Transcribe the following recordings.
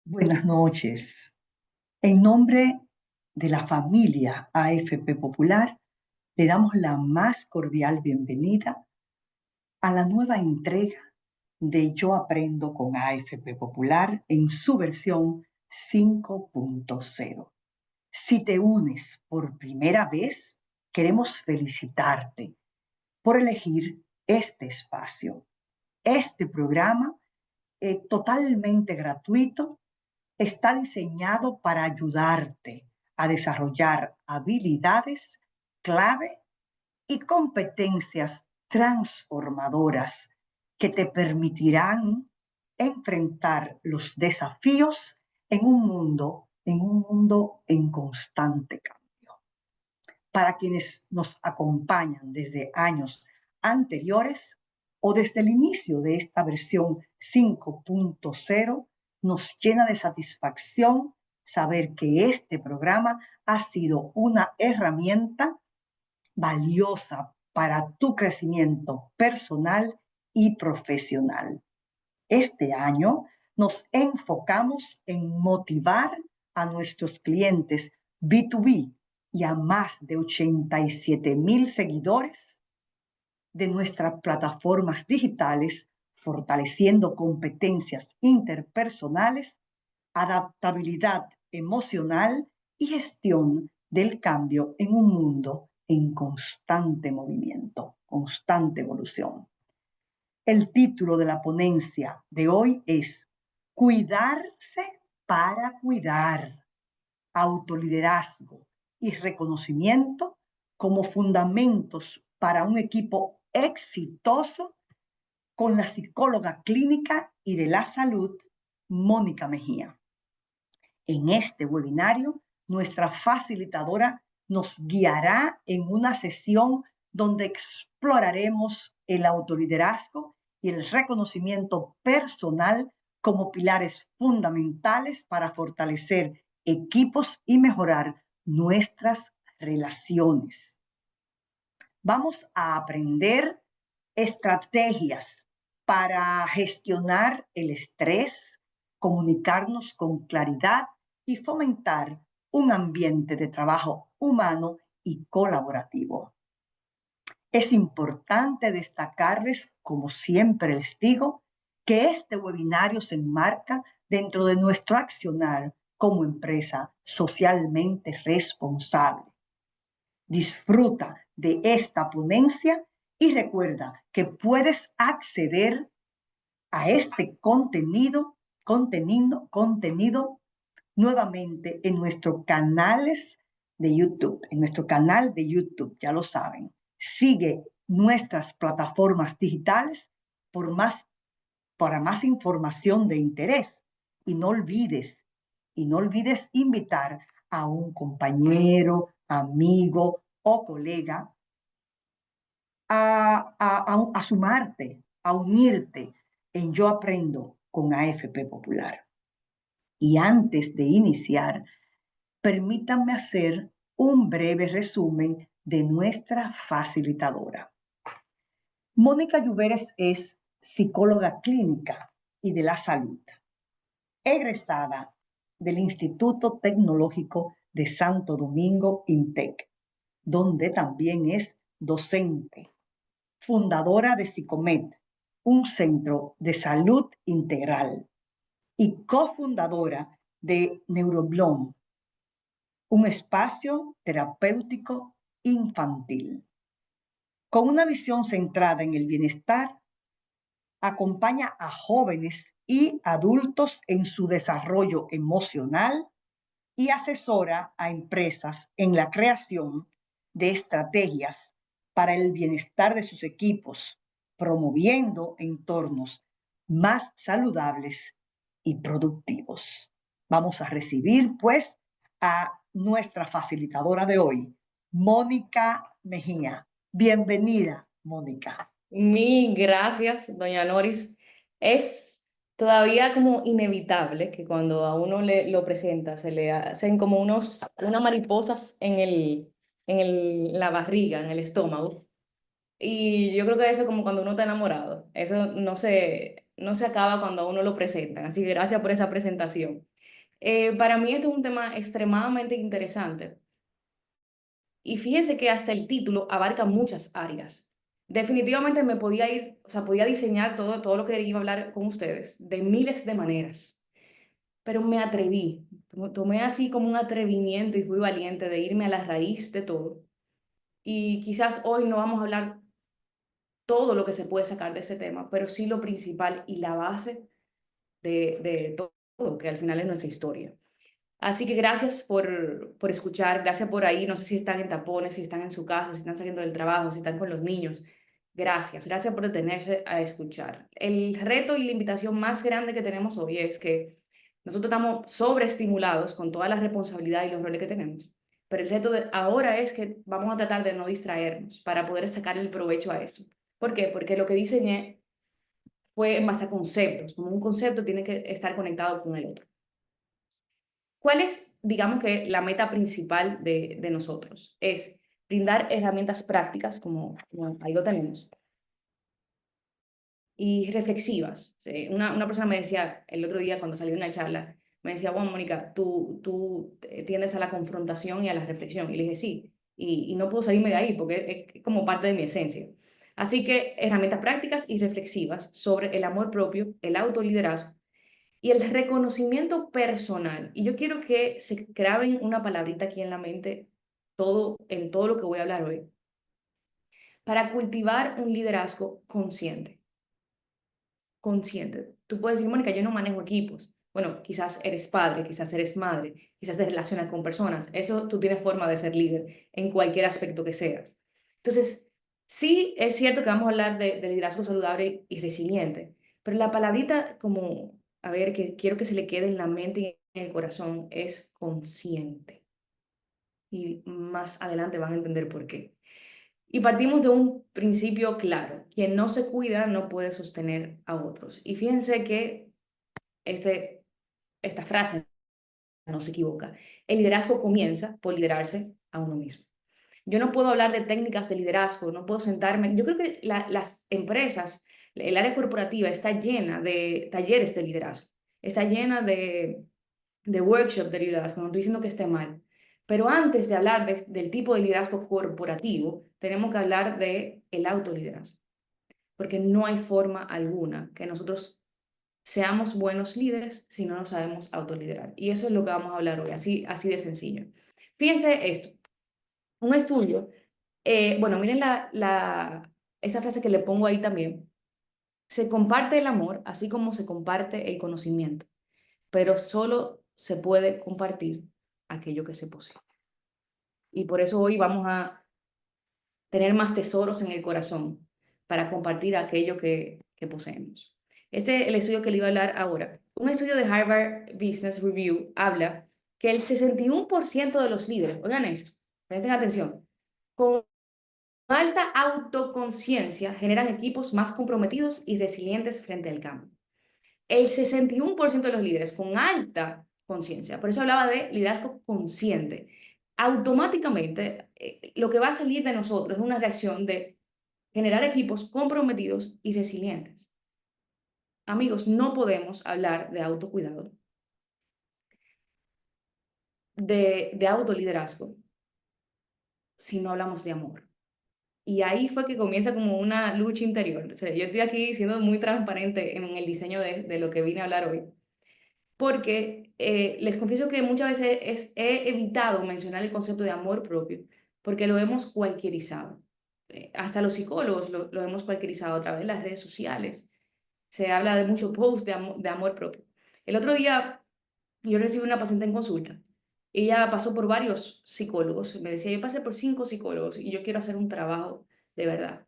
Buenas noches. En nombre de la familia AFP Popular, le damos la más cordial bienvenida a la nueva entrega de Yo Aprendo con AFP Popular en su versión 5.0. Si te unes por primera vez, queremos felicitarte por elegir este espacio. Este programa totalmente gratuito está diseñado para ayudarte a desarrollar habilidades clave y competencias transformadoras que te permitirán enfrentar los desafíos en un mundo en constante cambio. Para quienes nos acompañan desde años anteriores o desde el inicio de esta versión 5.0, nos llena de satisfacción saber que este programa ha sido una herramienta valiosa para tu crecimiento personal y profesional. Este año nos enfocamos en motivar a nuestros clientes B2B y a más de 87,000 seguidores de nuestras plataformas digitales, fortaleciendo competencias interpersonales, adaptabilidad emocional y gestión del cambio en un mundo en constante movimiento, constante evolución. El título de la ponencia de hoy es Cuidarse para cuidar, autoliderazgo y reconocimiento como fundamentos para un equipo exitoso, con la psicóloga clínica y de la salud, Mónica Mejía. En este webinario, nuestra facilitadora nos guiará en una sesión donde exploraremos el autoliderazgo y el reconocimiento personal como pilares fundamentales para fortalecer equipos y mejorar nuestras relaciones. Vamos a aprender estrategias para gestionar el estrés, comunicarnos con claridad y fomentar un ambiente de trabajo humano y colaborativo. Es importante destacarles, como siempre les digo, que este webinario se enmarca dentro de nuestro accionar como empresa socialmente responsable. Disfruta de esta ponencia y recuerda que puedes acceder a este contenido nuevamente en nuestros canales de YouTube, en nuestro canal de YouTube, ya lo saben. Sigue nuestras plataformas digitales por más, para más información de interés. Y no olvides invitar a un compañero, amigo o colega a sumarte, a unirte en Yo Aprendo con AFP Popular. Y antes de iniciar, permítanme hacer un breve resumen de nuestra facilitadora. Mónica Lluveres es psicóloga clínica y de la salud, egresada del Instituto Tecnológico de Santo Domingo, INTEC, donde también es docente, fundadora de Psicomed, un centro de salud integral, y cofundadora de Neuroblom, un espacio terapéutico infantil. Con una visión centrada en el bienestar, acompaña a jóvenes y adultos en su desarrollo emocional y asesora a empresas en la creación de estrategias para el bienestar de sus equipos, promoviendo entornos más saludables y productivos. Vamos a recibir, pues, a nuestra facilitadora de hoy, Mónica Mejía. Bienvenida, Mónica. Mil gracias, doña Noris. Es todavía como inevitable que cuando a uno lo presenta se le hacen como unas mariposas en la barriga, en el estómago. Y yo creo que eso es como cuando uno está enamorado. Eso no se acaba cuando a uno lo presentan. Así que gracias por esa presentación. Para mí esto es un tema extremadamente interesante. Y fíjense que hasta el título abarca muchas áreas. Definitivamente me podía ir, o sea, podía diseñar todo lo que iba a hablar con ustedes de miles de maneras, pero me atreví, tomé así como un atrevimiento y fui valiente de irme a la raíz de todo. Y quizás hoy no vamos a hablar todo lo que se puede sacar de ese tema, pero sí lo principal y la base de todo, que al final es nuestra historia. Así que gracias por escuchar, gracias por ahí, no sé si están en tapones, si están en su casa, si están saliendo del trabajo, si están con los niños. Gracias por detenerse a escuchar. El reto y la invitación más grande que tenemos hoy es que nosotros estamos sobreestimulados con toda la responsabilidad y los roles que tenemos, pero el reto de ahora es que vamos a tratar de no distraernos para poder sacar el provecho a esto. ¿Por qué? Porque lo que diseñé fue en base a conceptos, como un concepto tiene que estar conectado con el otro. ¿Cuál es, digamos que, la meta principal de nosotros? Es brindar herramientas prácticas, como ahí lo tenemos, y reflexivas. Sí, una persona me decía el otro día cuando salí de una charla, me decía, bueno, Mónica, tú tiendes a la confrontación y a la reflexión. Y le dije, sí, y no puedo salirme de ahí porque es como parte de mi esencia. Así que herramientas prácticas y reflexivas sobre el amor propio, el autoliderazgo y el reconocimiento personal. Y yo quiero que se graben una palabrita aquí en la mente en todo lo que voy a hablar hoy, para cultivar un liderazgo consciente. Consciente. Tú puedes decir, Mónica, yo no manejo equipos. Bueno, quizás eres padre, quizás eres madre, quizás te relacionas con personas. Eso tú tienes forma de ser líder en cualquier aspecto que seas. Entonces, sí es cierto que vamos a hablar de liderazgo saludable y resiliente, pero la palabrita como, a ver, que quiero que se le quede en la mente y en el corazón es consciente. Y más adelante van a entender por qué. Y partimos de un principio claro: quien no se cuida no puede sostener a otros. Y fíjense que este, esta frase no se equivoca. El liderazgo comienza por liderarse a uno mismo. Yo no puedo hablar de técnicas de liderazgo, no puedo sentarme. Yo creo que las empresas, el área corporativa está llena de talleres de liderazgo, está llena de workshop de liderazgo, no estoy diciendo que esté mal, pero antes de hablar del tipo de liderazgo corporativo, tenemos que hablar de el autoliderazgo, porque no hay forma alguna que nosotros seamos buenos líderes si no nos sabemos autoliderar. Y eso es lo que vamos a hablar hoy, así de sencillo. Fíjense esto, un estudio, bueno, miren esa frase que le pongo ahí también: se comparte el amor así como se comparte el conocimiento, pero solo se puede compartir aquello que se posee. Y por eso hoy vamos a tener más tesoros en el corazón para compartir aquello que poseemos. Ese es el estudio que le iba a hablar ahora. Un estudio de Harvard Business Review habla que el 61% de los líderes, oigan esto, presten atención, con alta autoconciencia generan equipos más comprometidos y resilientes frente al cambio. El 61% de los líderes con alta conciencia, por eso hablaba de liderazgo consciente, automáticamente lo que va a salir de nosotros es una reacción de generar equipos comprometidos y resilientes. Amigos, no podemos hablar de autocuidado, de autoliderazgo, si no hablamos de amor. Y ahí fue que comienza como una lucha interior. O sea, yo estoy aquí siendo muy transparente en el diseño de lo que vine a hablar hoy, porque les confieso que muchas veces he evitado mencionar el concepto de amor propio, porque lo hemos cualquierizado. Hasta los psicólogos lo hemos cualquierizado a través de las redes sociales. Se habla de muchos posts de amor propio. El otro día yo recibí una paciente en consulta. Ella pasó por varios psicólogos. Me decía, yo pasé por 5 psicólogos y yo quiero hacer un trabajo de verdad.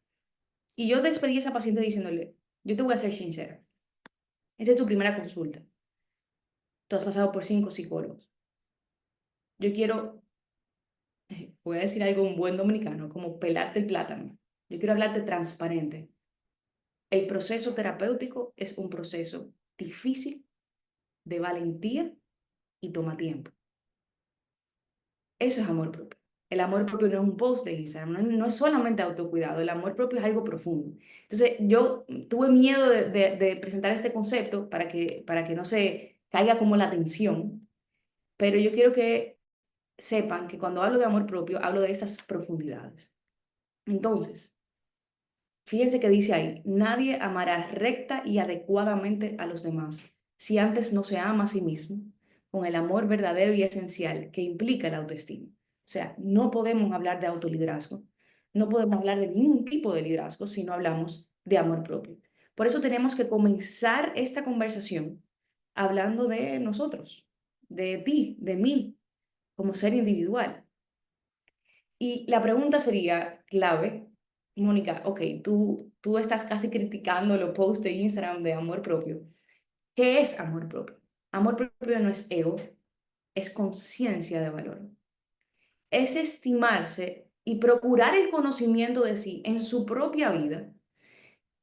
Y yo despedí a esa paciente diciéndole, yo te voy a ser sincera. Esa es tu primera consulta. Tú has pasado por 5 psicólogos. Yo quiero, voy a decir algo en buen dominicano, como pelarte el plátano. Yo quiero hablarte transparente. El proceso terapéutico es un proceso difícil, de valentía y toma tiempo. Eso es amor propio. El amor propio no es un post de Instagram, no es solamente autocuidado, el amor propio es algo profundo. Entonces, yo tuve miedo de presentar este concepto para que no se caiga como la tensión, pero yo quiero que sepan que cuando hablo de amor propio, hablo de esas profundidades. Entonces, fíjense que dice ahí, nadie amará recta y adecuadamente a los demás si antes no se ama a sí mismo con el amor verdadero y esencial que implica la autoestima. O sea, no podemos hablar de autoliderazgo, no podemos hablar de ningún tipo de liderazgo si no hablamos de amor propio. Por eso tenemos que comenzar esta conversación hablando de nosotros, de ti, de mí, como ser individual. Y la pregunta sería clave, Mónica, ok, tú estás casi criticando los posts de Instagram de amor propio. ¿Qué es amor propio? Amor propio no es ego, es conciencia de valor. Es estimarse y procurar el conocimiento de sí en su propia vida,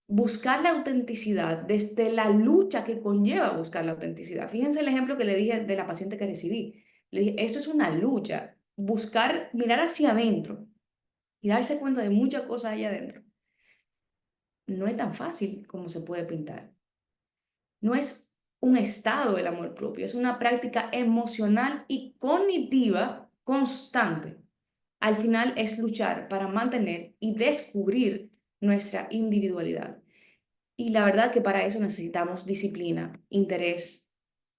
buscar la autenticidad desde la lucha que conlleva buscar la autenticidad. Fíjense el ejemplo que le dije de la paciente que recibí. Le dije, esto es una lucha, buscar, mirar hacia adentro y darse cuenta de muchas cosas allá adentro. No es tan fácil como se puede pintar. No es un estado el amor propio, es una práctica emocional y cognitiva constante. Al final es luchar para mantener y descubrir nuestra individualidad. Y la verdad que para eso necesitamos disciplina, interés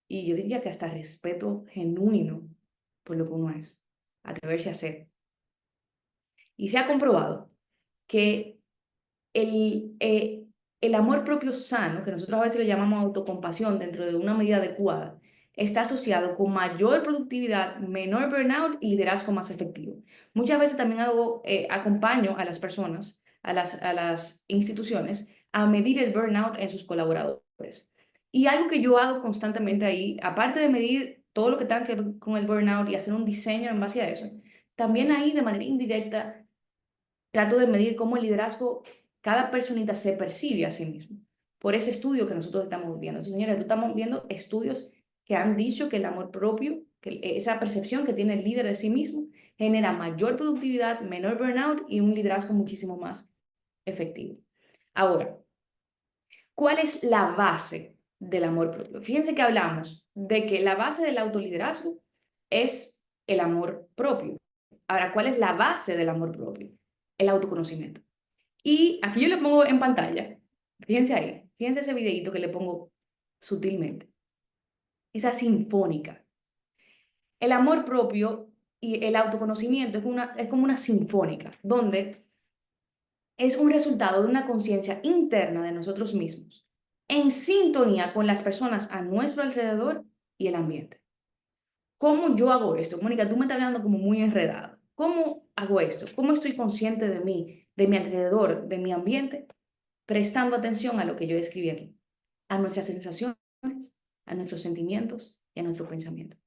y yo diría que hasta respeto genuino por lo que uno es, atreverse a hacer. Y se ha comprobado que el, eh, el amor propio sano, que nosotros a veces lo llamamos autocompasión dentro de una medida adecuada, está asociado con mayor productividad, menor burnout y liderazgo más efectivo. Muchas veces también acompaño a las personas, a las instituciones, a medir el burnout en sus colaboradores. Y algo que yo hago constantemente ahí, aparte de medir todo lo que tenga que ver con el burnout y hacer un diseño en base a eso, también ahí de manera indirecta trato de medir cómo el liderazgo, cada personita se percibe a sí mismo, por ese estudio que nosotros estamos viendo. Entonces, señores, estamos viendo estudios que han dicho que el amor propio, que esa percepción que tiene el líder de sí mismo, genera mayor productividad, menor burnout y un liderazgo muchísimo más efectivo. Ahora, ¿cuál es la base del amor propio? Fíjense que hablamos de que la base del autoliderazgo es el amor propio. Ahora, ¿cuál es la base del amor propio? El autoconocimiento. Y aquí yo le pongo en pantalla, fíjense ahí, fíjense ese videito que le pongo sutilmente, esa sinfónica. El amor propio y el autoconocimiento es como una sinfónica, donde es un resultado de una conciencia interna de nosotros mismos, en sintonía con las personas a nuestro alrededor y el ambiente. ¿Cómo yo hago esto? Mónica, tú me estás hablando como muy enredado. ¿Cómo hago esto? ¿Cómo estoy consciente de mi alrededor, de mi ambiente? Prestando atención a lo que yo escribí aquí, a nuestras sensaciones, a nuestros sentimientos y a nuestro pensamiento.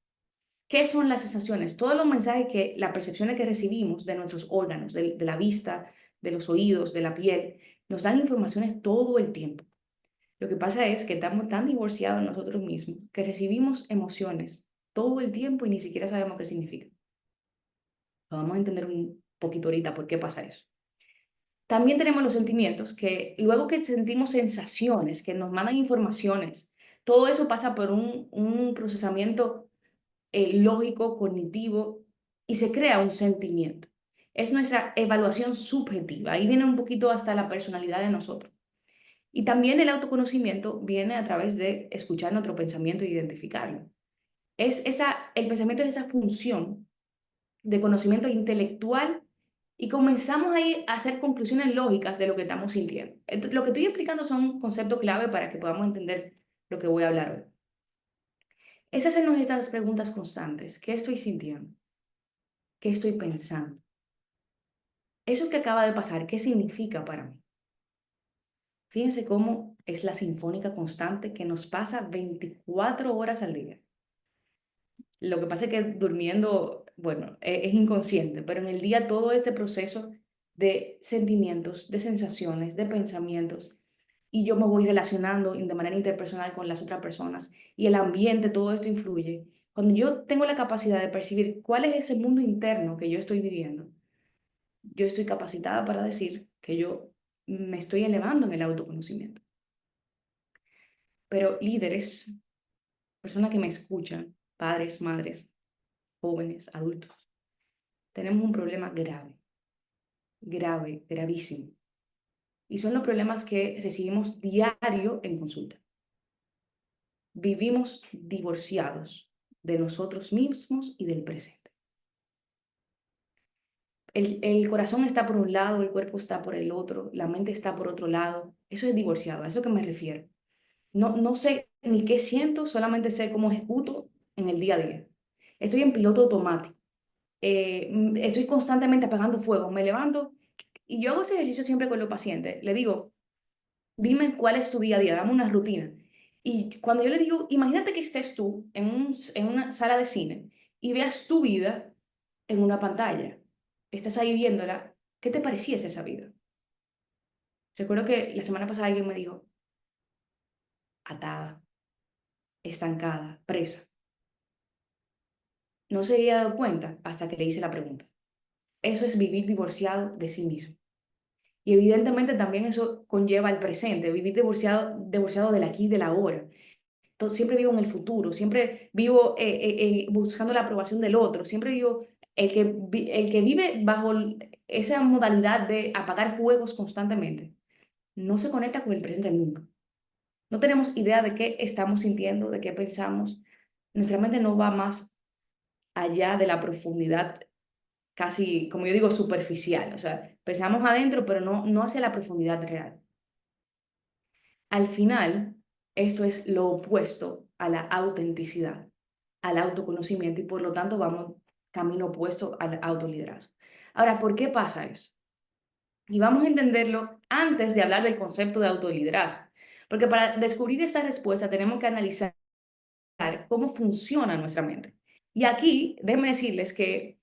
¿Qué son las sensaciones? Todos los mensajes las percepciones que recibimos de nuestros órganos, de la vista, de los oídos, de la piel, nos dan informaciones todo el tiempo. Lo que pasa es que estamos tan divorciados nosotros mismos que recibimos emociones todo el tiempo y ni siquiera sabemos qué significa. Lo vamos a entender un poquito ahorita por qué pasa eso. También tenemos los sentimientos, que luego que sentimos sensaciones, que nos mandan informaciones, todo eso pasa por un procesamiento lógico, cognitivo, y se crea un sentimiento. Es nuestra evaluación subjetiva. Ahí viene un poquito hasta la personalidad de nosotros. Y también el autoconocimiento viene a través de escuchar nuestro pensamiento e identificarlo. El pensamiento es esa función de conocimiento intelectual y comenzamos ahí a hacer conclusiones lógicas de lo que estamos sintiendo. Entonces, lo que estoy explicando son conceptos clave para que podamos entender lo que voy a hablar hoy. Es hacernos estas preguntas constantes. ¿Qué estoy sintiendo? ¿Qué estoy pensando? Eso que acaba de pasar, ¿qué significa para mí? Fíjense cómo es la sinfónica constante que nos pasa 24 horas al día. Lo que pasa es que durmiendo, bueno, es inconsciente, pero en el día todo este proceso de sentimientos, de sensaciones, de pensamientos, y yo me voy relacionando de manera interpersonal con las otras personas y el ambiente, todo esto influye. Cuando yo tengo la capacidad de percibir cuál es ese mundo interno que yo estoy viviendo, yo estoy capacitada para decir que yo me estoy elevando en el autoconocimiento. Pero líderes, personas que me escuchan, padres, madres, jóvenes, adultos, tenemos un problema grave, grave, gravísimo. Y son los problemas que recibimos diario en consulta. Vivimos divorciados de nosotros mismos y del presente. El corazón está por un lado, el cuerpo está por el otro, la mente está por otro lado. Eso es divorciado, a eso que me refiero. No sé ni qué siento, solamente sé cómo ejecuto en el día a día. Estoy en piloto automático. Estoy constantemente apagando fuego. Me levanto y yo hago ese ejercicio siempre con los pacientes. Le digo, dime cuál es tu día a día, dame una rutina. Y cuando yo le digo, imagínate que estés tú en una sala de cine y veas tu vida en una pantalla. Estás ahí viéndola. ¿Qué te pareciese esa vida? Recuerdo que la semana pasada alguien me dijo, atada, estancada, presa. No se había dado cuenta hasta que le hice la pregunta. Eso es vivir divorciado de sí mismo. Y evidentemente también eso conlleva el presente, vivir divorciado del aquí y del ahora. Entonces, siempre vivo en el futuro, siempre vivo buscando la aprobación del otro, siempre vivo el que vive bajo esa modalidad de apagar fuegos constantemente, no se conecta con el presente nunca. No tenemos idea de qué estamos sintiendo, de qué pensamos. Nuestra mente no va más allá de la profundidad casi, como yo digo, superficial. O sea, pensamos adentro, pero no hacia la profundidad real. Al final, esto es lo opuesto a la autenticidad, al autoconocimiento y por lo tanto vamos camino opuesto al autoliderazgo. Ahora, ¿por qué pasa eso? Y vamos a entenderlo antes de hablar del concepto de autoliderazgo, porque para descubrir esa respuesta tenemos que analizar cómo funciona nuestra mente. Y aquí, déjenme decirles que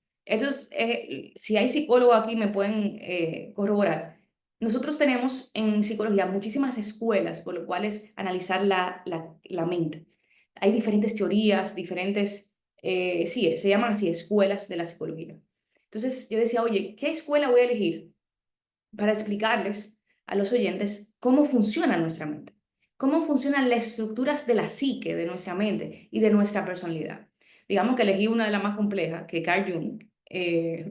si hay psicólogos aquí me pueden corroborar. Nosotros tenemos en psicología muchísimas escuelas por las cuales analizar la mente. Hay diferentes teorías, sí, se llaman así, escuelas de la psicología. Entonces yo decía, oye, ¿qué escuela voy a elegir para explicarles a los oyentes cómo funciona nuestra mente? Cómo funcionan las estructuras de la psique, de nuestra mente y de nuestra personalidad. Digamos que elegí una de las más complejas, que Carl Jung,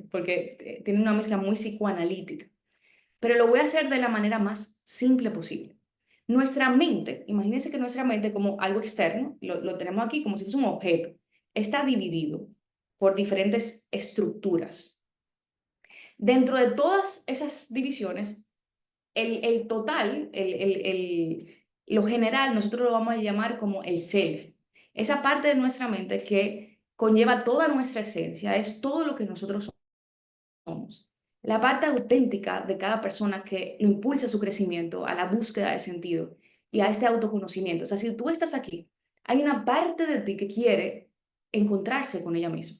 porque tiene una mezcla muy psicoanalítica. Pero lo voy a hacer de la manera más simple posible. Nuestra mente, imagínense que nuestra mente como algo externo, lo tenemos aquí como si fuese un objeto, está dividido por diferentes estructuras. Dentro de todas esas divisiones, el total, lo general, nosotros lo vamos a llamar como el self. Esa parte de nuestra mente que conlleva toda nuestra esencia, es todo lo que nosotros somos. La parte auténtica de cada persona que lo impulsa a su crecimiento, a la búsqueda de sentido y a este autoconocimiento. O sea, si tú estás aquí, hay una parte de ti que quiere encontrarse con ella misma.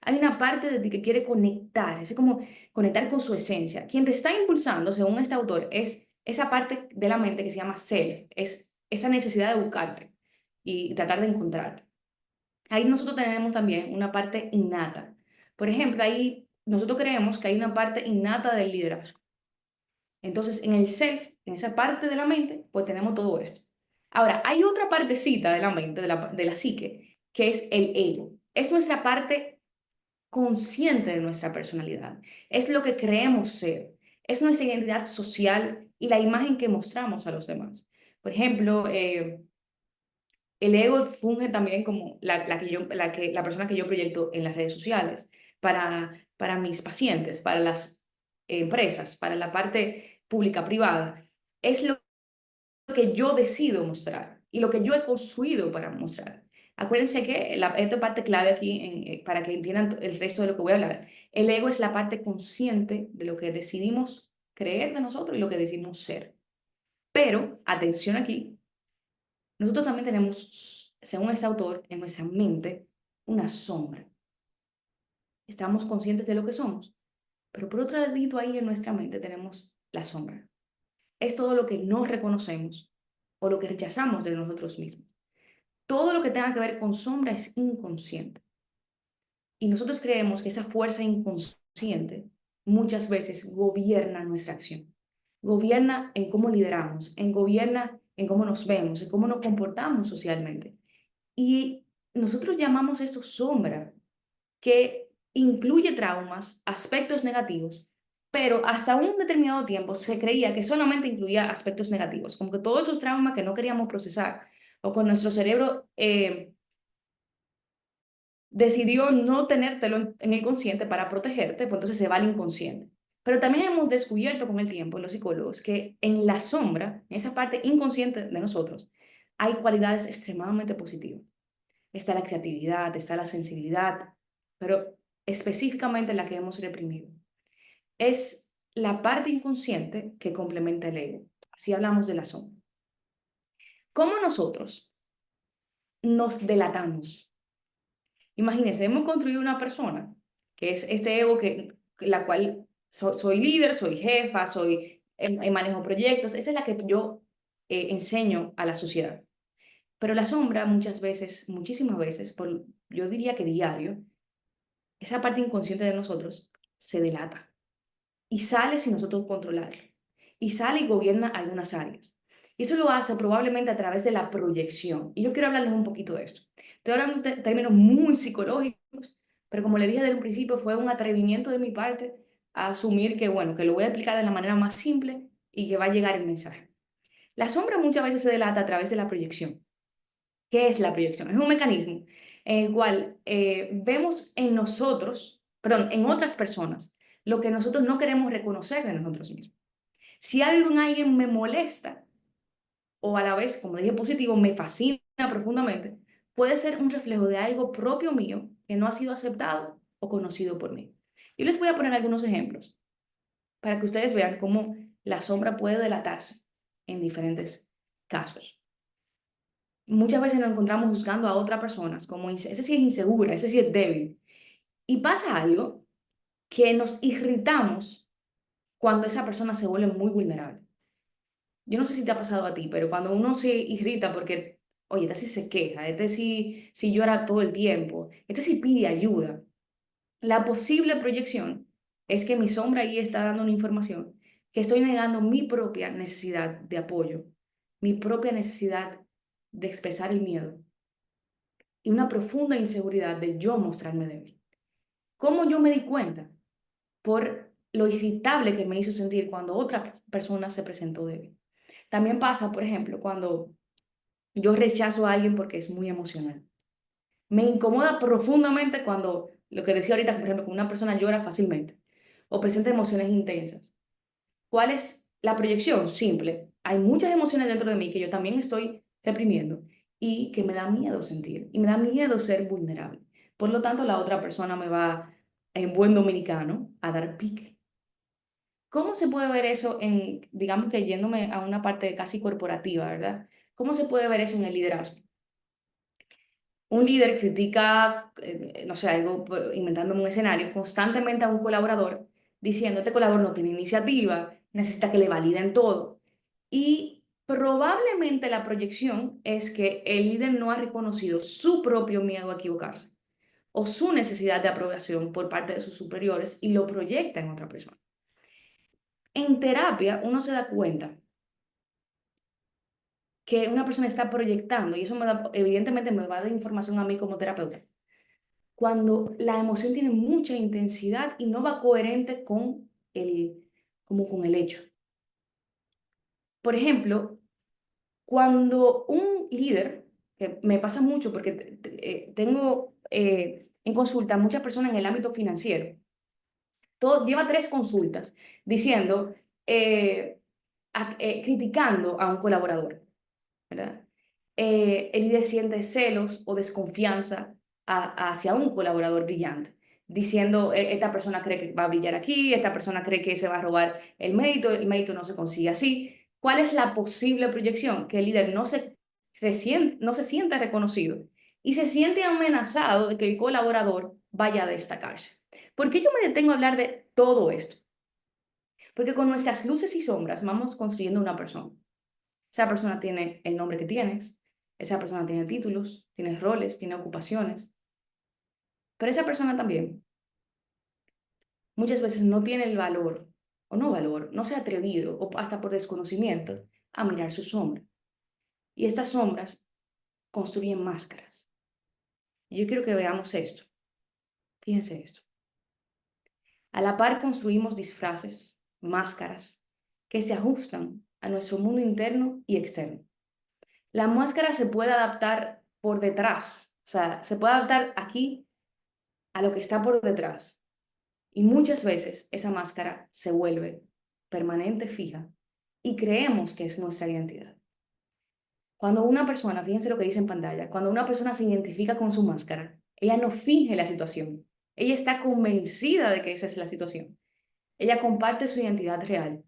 Hay una parte de ti que quiere conectar, es como conectar con su esencia. Quien te está impulsando, según este autor, es esa parte de la mente que se llama self, es esa necesidad de buscarte y tratar de encontrarte. Ahí nosotros tenemos también una parte innata. Por ejemplo, ahí nosotros creemos que hay una parte innata del liderazgo. Entonces, en el self, en esa parte de la mente, pues tenemos todo esto. Ahora, hay otra partecita de la mente, de la psique, que es el ego. Es nuestra parte consciente de nuestra personalidad. Es lo que creemos ser. Es nuestra identidad social y la imagen que mostramos a los demás. Por ejemplo, el ego funge también como la persona que yo proyecto en las redes sociales, para mis pacientes, para las empresas, para la parte pública, privada. Es lo que yo decido mostrar y lo que yo he construido para mostrar. Acuérdense que esta parte clave aquí, para que entiendan el resto de lo que voy a hablar, el ego es la parte consciente de lo que decidimos creer de nosotros y lo que decidimos ser. Pero, atención aquí, nosotros también tenemos, según este autor, en nuestra mente, una sombra. Estamos conscientes de lo que somos, pero por otro ladito ahí en nuestra mente tenemos la sombra. Es todo lo que no reconocemos o lo que rechazamos de nosotros mismos. Todo lo que tenga que ver con sombra es inconsciente. Y nosotros creemos que esa fuerza inconsciente muchas veces gobierna nuestra acción. Gobierna en cómo lideramos, gobierna en cómo nos vemos, en cómo nos comportamos socialmente. Y nosotros llamamos esto sombra, que incluye traumas, aspectos negativos, pero hasta un determinado tiempo se creía que solamente incluía aspectos negativos, como que todos esos traumas que no queríamos procesar o con nuestro cerebro decidió no tenértelo en el consciente para protegerte, pues entonces se va al inconsciente. Pero también hemos descubierto con el tiempo, los psicólogos, que en la sombra, en esa parte inconsciente de nosotros, hay cualidades extremadamente positivas. Está la creatividad, está la sensibilidad, pero específicamente la que hemos reprimido. Es la parte inconsciente que complementa el ego. Así hablamos de la sombra. ¿Cómo nosotros nos delatamos? Imagínense, hemos construido una persona, que es este ego la cual soy líder, soy jefa, manejo proyectos, esa es la que yo enseño a la sociedad. Pero la sombra muchas veces, muchísimas veces, yo diría que diario, esa parte inconsciente de nosotros se delata y sale sin nosotros controlarlo. Y sale y gobierna algunas áreas. Y eso lo hace probablemente a través de la proyección. Y yo quiero hablarles un poquito de esto. Estoy hablando de términos muy psicológicos, pero como le dije desde un principio, fue un atrevimiento de mi parte a asumir que, bueno, que lo voy a explicar de la manera más simple y que va a llegar el mensaje. La sombra muchas veces se delata a través de la proyección. ¿Qué es la proyección? Es un mecanismo en el cual vemos en nosotros, perdón, en otras personas, lo que nosotros no queremos reconocer de nosotros mismos. Si algo en alguien me molesta, o a la vez, como dije, positivo, me fascina profundamente, puede ser un reflejo de algo propio mío que no ha sido aceptado o conocido por mí. Yo les voy a poner algunos ejemplos para que ustedes vean cómo la sombra puede delatarse en diferentes casos. Muchas veces nos encontramos juzgando a otras personas como ese sí es insegura, ese sí es débil. Y pasa algo que nos irritamos cuando esa persona se vuelve muy vulnerable. Yo no sé si te ha pasado a ti, pero cuando uno se irrita porque, oye, este sí se queja, este sí llora todo el tiempo, este sí pide ayuda. La posible proyección es que mi sombra ahí está dando una información que estoy negando mi propia necesidad de apoyo, mi propia necesidad de expresar el miedo y una profunda inseguridad de yo mostrarme débil. ¿Cómo yo me di cuenta? Por lo irritable que me hizo sentir cuando otra persona se presentó débil. También pasa, por ejemplo, cuando yo rechazo a alguien porque es muy emocional. Me incomoda profundamente cuando, lo que decía ahorita, por ejemplo, cuando una persona llora fácilmente o presenta emociones intensas. ¿Cuál es la proyección? Simple. Hay muchas emociones dentro de mí que yo también estoy reprimiendo y que me da miedo sentir y me da miedo ser vulnerable. Por lo tanto, la otra persona me va, en buen dominicano, a dar pique. ¿Cómo se puede ver eso digamos que yéndome a una parte casi corporativa, ¿verdad? ¿Cómo se puede ver eso en el liderazgo? Un líder critica, no sé, inventándome un escenario, constantemente a un colaborador, diciendo, este colaborador no tiene iniciativa, necesita que le validen todo. Y probablemente la proyección es que el líder no ha reconocido su propio miedo a equivocarse o su necesidad de aprobación por parte de sus superiores y lo proyecta en otra persona. En terapia uno se da cuenta que una persona está proyectando y eso evidentemente me va a dar información a mí como terapeuta cuando la emoción tiene mucha intensidad y no va coherente como con el hecho. Por ejemplo, cuando un líder, que me pasa mucho porque tengo en consulta muchas personas en el ámbito financiero, lleva 3 consultas diciendo, criticando a un colaborador, ¿verdad? El líder siente celos o desconfianza hacia un colaborador brillante, diciendo, esta persona cree que va a brillar aquí, esta persona cree que se va a robar el mérito no se consigue así. ¿Cuál es la posible proyección? Que el líder no se sienta reconocido y se siente amenazado de que el colaborador vaya a destacarse. ¿Por qué yo me detengo a hablar de todo esto? Porque con nuestras luces y sombras vamos construyendo una persona. Esa persona tiene el nombre que tienes, esa persona tiene títulos, tiene roles, tiene ocupaciones, pero esa persona también muchas veces no tiene el valor, o no valor, no se ha atrevido, o hasta por desconocimiento, a mirar su sombra. Y estas sombras construyen máscaras. Y yo quiero que veamos esto. Fíjense esto. A la par construimos disfraces, máscaras, que se ajustan a nuestro mundo interno y externo. La máscara se puede adaptar por detrás, o sea, se puede adaptar aquí a lo que está por detrás. Y muchas veces esa máscara se vuelve permanente, fija, y creemos que es nuestra identidad. Cuando una persona, fíjense lo que dice en pantalla, cuando una persona se identifica con su máscara, ella no finge la situación. Ella está convencida de que esa es la situación. Ella comparte su identidad real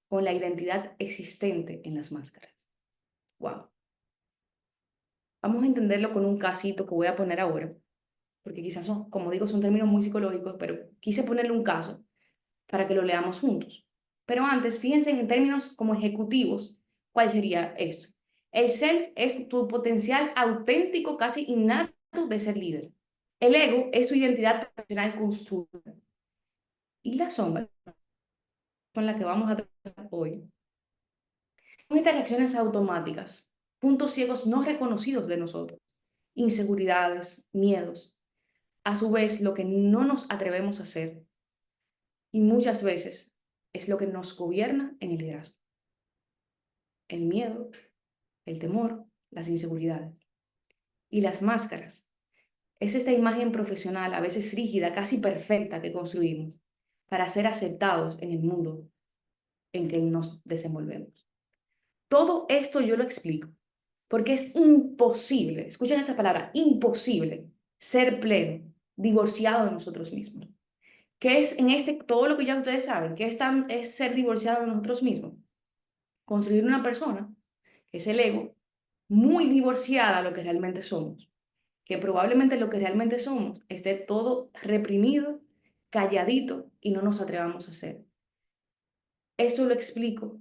con la identidad existente en las máscaras. Wow. Vamos a entenderlo con un casito que voy a poner ahora, porque quizás son, como digo, son términos muy psicológicos, pero quise ponerle un caso para que lo leamos juntos. Pero antes, fíjense en términos como ejecutivos, ¿cuál sería eso? El self es tu potencial auténtico, casi innato de ser líder. El ego es su identidad personal construida. Y la sombra, con la que vamos a tratar hoy, son estas reacciones automáticas, puntos ciegos no reconocidos de nosotros, inseguridades, miedos, a su vez lo que no nos atrevemos a hacer y muchas veces es lo que nos gobierna en el liderazgo. El miedo, el temor, las inseguridades. Y las máscaras. Es esta imagen profesional, a veces rígida, casi perfecta, que construimos para ser aceptados en el mundo en que nos desenvolvemos. Todo esto yo lo explico porque es imposible, escuchen esa palabra, imposible ser pleno, divorciado de nosotros mismos. ¿Qué es en todo lo que ya ustedes saben? ¿Qué es ser divorciado de nosotros mismos? Construir una persona, que es el ego, muy divorciada a lo que realmente somos, que probablemente lo que realmente somos esté todo reprimido, calladito y no nos atrevamos a hacer. Eso lo explico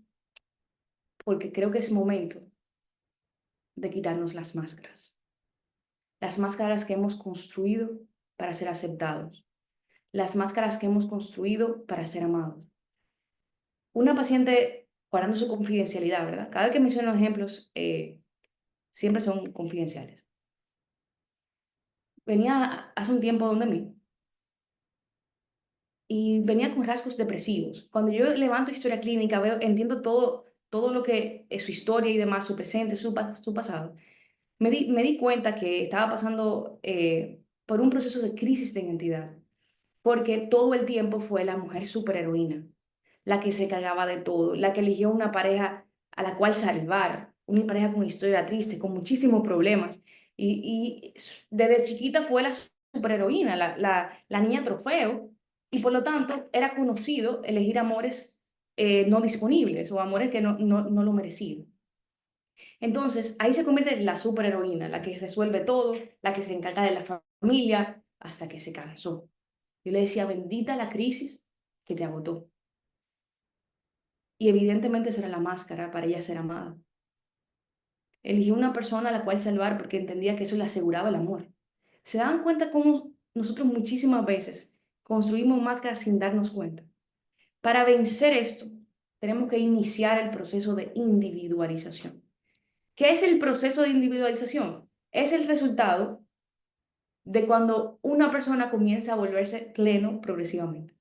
porque creo que es momento de quitarnos las máscaras que hemos construido para ser aceptados, las máscaras que hemos construido para ser amados. Una paciente, guardando su confidencialidad, ¿verdad? Cada vez que menciono ejemplos, siempre son confidenciales. Venía hace un tiempo donde mí y venía con rasgos depresivos. Cuando yo levanto historia clínica, entiendo todo lo que es su historia y demás, su presente, su pasado. Me di cuenta que estaba pasando por un proceso de crisis de identidad, porque todo el tiempo fue la mujer superheroína, la que se cargaba de todo, la que eligió una pareja a la cual salvar, una pareja con historia triste, con muchísimos problemas. Desde chiquita fue la superheroína, la niña trofeo, y por lo tanto era conocido elegir amores no disponibles o amores que no lo merecían. Entonces, ahí se convierte en la superheroína, la que resuelve todo, la que se encarga de la familia, hasta que se cansó. Yo le decía, bendita la crisis que te agotó. Y evidentemente esa era la máscara para ella ser amada. Eligió una persona a la cual salvar porque entendía que eso le aseguraba el amor. ¿Se dan cuenta cómo nosotros muchísimas veces construimos máscaras sin darnos cuenta? Para vencer esto, tenemos que iniciar el proceso de individualización. ¿Qué es el proceso de individualización? Es el resultado de cuando una persona comienza a volverse pleno progresivamente.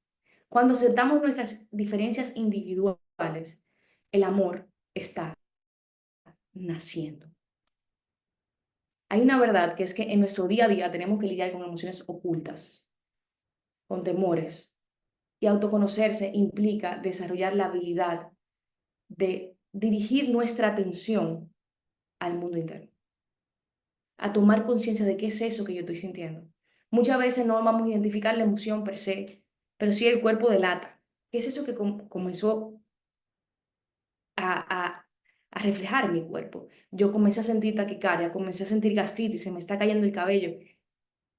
Cuando aceptamos nuestras diferencias individuales, el amor está naciendo. Hay una verdad que es que en nuestro día a día tenemos que lidiar con emociones ocultas, con temores, y autoconocerse implica desarrollar la habilidad de dirigir nuestra atención al mundo interno, a tomar conciencia de qué es eso que yo estoy sintiendo. Muchas veces no vamos a identificar la emoción per se, pero sí el cuerpo delata. ¿Qué es eso que comenzó a, a reflejar en mi cuerpo? Yo comencé a sentir taquicardia, comencé a sentir gastritis, se me está cayendo el cabello.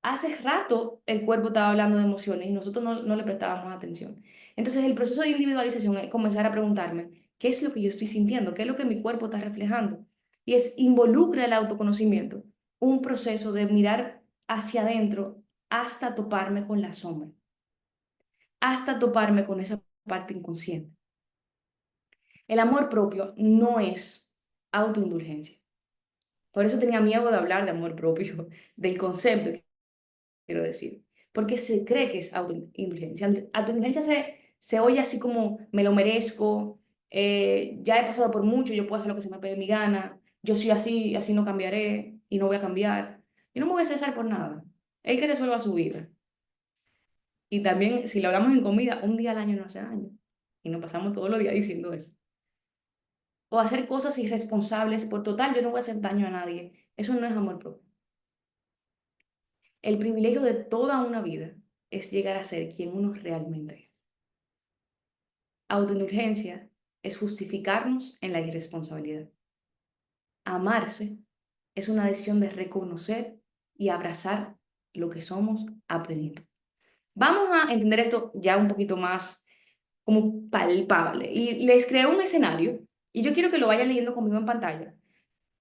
Hace rato el cuerpo estaba hablando de emociones y nosotros no le prestábamos atención. Entonces el proceso de individualización es comenzar a preguntarme, ¿qué es lo que yo estoy sintiendo? ¿Qué es lo que mi cuerpo está reflejando? Y involucra el autoconocimiento, un proceso de mirar hacia adentro hasta toparme con la sombra, hasta toparme con esa parte inconsciente. El amor propio no es autoindulgencia. Por eso tenía miedo de hablar de amor propio, del concepto, quiero decir. porque se cree que es autoindulgencia. Autoindulgencia se oye así como, me lo merezco, ya he pasado por mucho, yo puedo hacer lo que se me pegue mi gana, yo soy así, así no cambiaré y no voy a cambiar. Yo no me voy a cesar por nada. Él que resuelva su vida. Y también, si le hablamos en comida, un día al año no hace daño. Y nos pasamos todos los días diciendo eso. O hacer cosas irresponsables por total, yo no voy a hacer daño a nadie. Eso no es amor propio. El privilegio de toda una vida es llegar a ser quien uno realmente es. Autoindulgencia es justificarnos en la irresponsabilidad. Amarse es una decisión de reconocer y abrazar lo que somos a plenitud. Vamos a entender esto ya un poquito más como palpable. Y les creé un escenario y yo quiero que lo vayan leyendo conmigo en pantalla.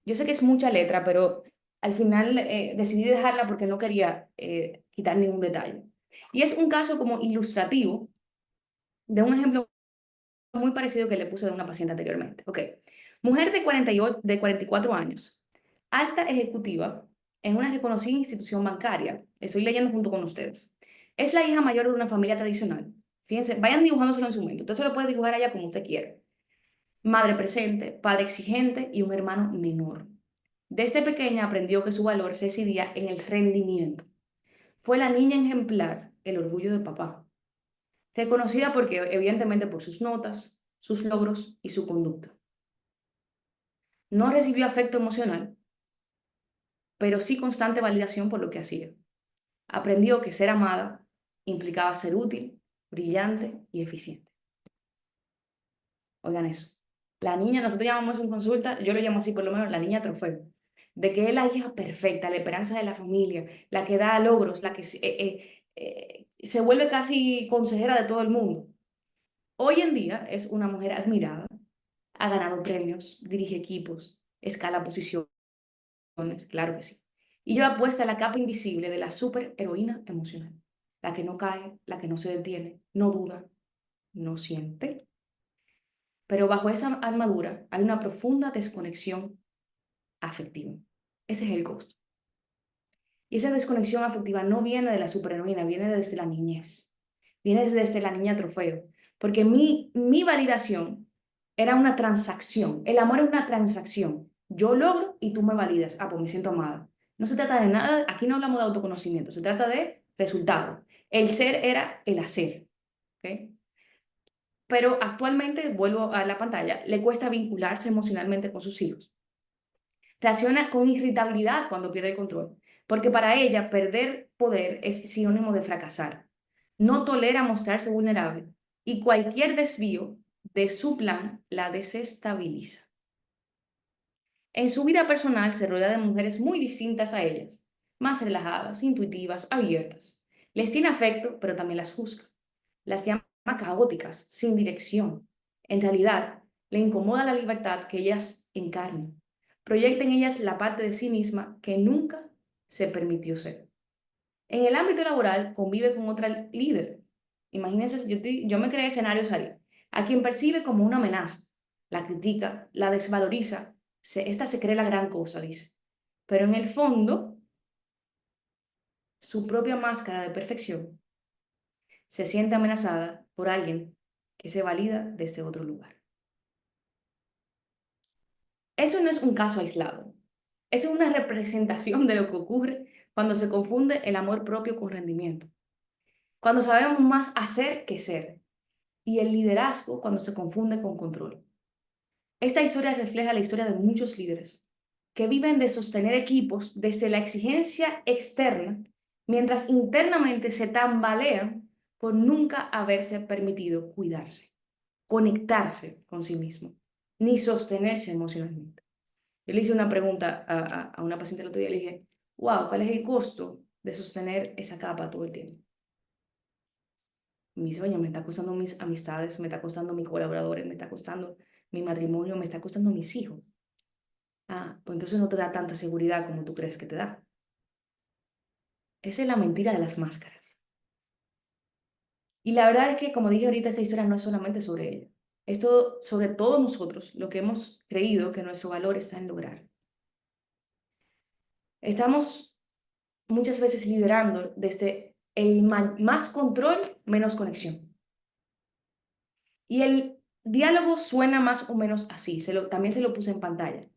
Yo sé que es mucha letra, pero al final decidí dejarla porque no quería quitar ningún detalle. Y es un caso como ilustrativo de un ejemplo muy parecido que le puse de una paciente anteriormente. Ok. Mujer de 48, de 44 años, alta ejecutiva en una reconocida institución bancaria. Estoy leyendo junto con ustedes. Es la hija mayor de una familia tradicional. Fíjense, vayan dibujándoselo en su mente. Usted se lo puede dibujar allá como usted quiera. Madre presente, padre exigente y un hermano menor. Desde pequeña aprendió que su valor residía en el rendimiento. Fue la niña ejemplar, el orgullo de papá. Reconocida porque, evidentemente, por sus notas, sus logros y su conducta. No recibió afecto emocional, pero sí constante validación por lo que hacía. Aprendió que ser amada implicaba ser útil, brillante y eficiente. Oigan eso. La niña, nosotros llamamos en consulta, yo lo llamo así por lo menos, la niña trofeo, de que es la hija perfecta, la esperanza de la familia, la que da logros, la que se vuelve casi consejera de todo el mundo. Hoy en día es una mujer admirada, ha ganado premios, dirige equipos, escala posiciones, claro que sí. Y lleva puesta la capa invisible de la superheroína emocional, la que no cae, la que no se detiene, no duda, no siente. Pero bajo esa armadura hay una profunda desconexión afectiva. Ese es el costo. Y esa desconexión afectiva no viene de la superheroína, viene desde la niñez. Viene desde la niña trofeo. Porque mi validación era una transacción. El amor es una transacción. Yo logro y tú me validas. Ah, pues me siento amada. No se trata de nada, aquí no hablamos de autoconocimiento, se trata de resultado. El ser era el hacer. ¿Okay? Pero actualmente, vuelvo a la pantalla, le cuesta vincularse emocionalmente con sus hijos. Reacciona con irritabilidad cuando pierde el control, porque para ella perder poder es sinónimo de fracasar. No tolera mostrarse vulnerable y cualquier desvío de su plan la desestabiliza. En su vida personal se rodea de mujeres muy distintas a ellas, más relajadas, intuitivas, abiertas. Les tiene afecto, pero también las juzga. Las llama caóticas, sin dirección. En realidad, le incomoda la libertad que ellas encarnan. Proyecta en ellas la parte de sí misma que nunca se permitió ser. En el ámbito laboral convive con otra líder. Imagínense, yo me creé escenarios ahí. A quien percibe como una amenaza, la critica, la desvaloriza. Esta se cree la gran cosa, dice. Pero en el fondo, su propia máscara de perfección se siente amenazada por alguien que se valida desde otro lugar. Eso no es un caso aislado. Eso es una representación de lo que ocurre cuando se confunde el amor propio con rendimiento. Cuando sabemos más hacer que ser. Y el liderazgo cuando se confunde con control. Esta historia refleja la historia de muchos líderes que viven de sostener equipos desde la exigencia externa, mientras internamente se tambalean por nunca haberse permitido cuidarse, conectarse con sí mismo, ni sostenerse emocionalmente. Yo le hice una pregunta a una paciente el otro día, le dije, wow, ¿cuál es el costo de sostener esa capa todo el tiempo? Me dice, oye, me está costando mis amistades, me está costando mis colaboradores, me está costando mi matrimonio, me está costando mis hijos. Ah, pues entonces no te da tanta seguridad como tú crees que te da. Esa es la mentira de las máscaras. Y la verdad es que, como dije ahorita, esa historia no es solamente sobre ella. Es todo, sobre todos nosotros, lo que hemos creído que nuestro valor está en lograr. Estamos muchas veces liderando desde más control, menos conexión. Y el diálogo suena más o menos así, también se lo puse en pantalla.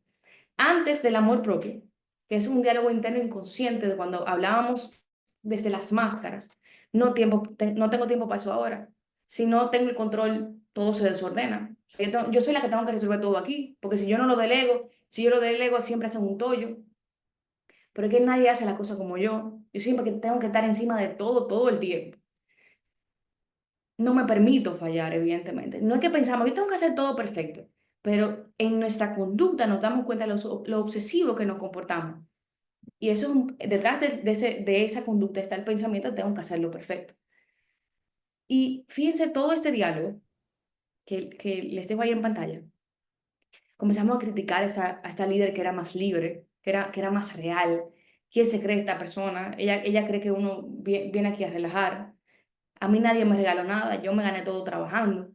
Antes del amor propio, que es un diálogo interno inconsciente de cuando hablábamos desde las máscaras, no tengo tiempo para eso ahora. Si no tengo el control, todo se desordena. Yo soy la que tengo que resolver todo aquí, porque si yo no lo delego, si yo lo delego, siempre hacen un tollo. Pero es que nadie hace la cosa como yo. Yo siempre tengo que estar encima de todo, todo el tiempo. No me permito fallar, evidentemente. No es que pensamos, yo tengo que hacer todo perfecto, pero en nuestra conducta nos damos cuenta de lo obsesivo que nos comportamos. Y eso detrás de esa conducta está el pensamiento, tengo que hacerlo perfecto. Y fíjense todo este diálogo que les dejo ahí en pantalla. Comenzamos a criticar a esta líder que era más libre, que era más real. ¿Quién se cree esta persona? Ella cree que uno viene aquí a relajar. A mí nadie me regaló nada, yo me gané todo trabajando.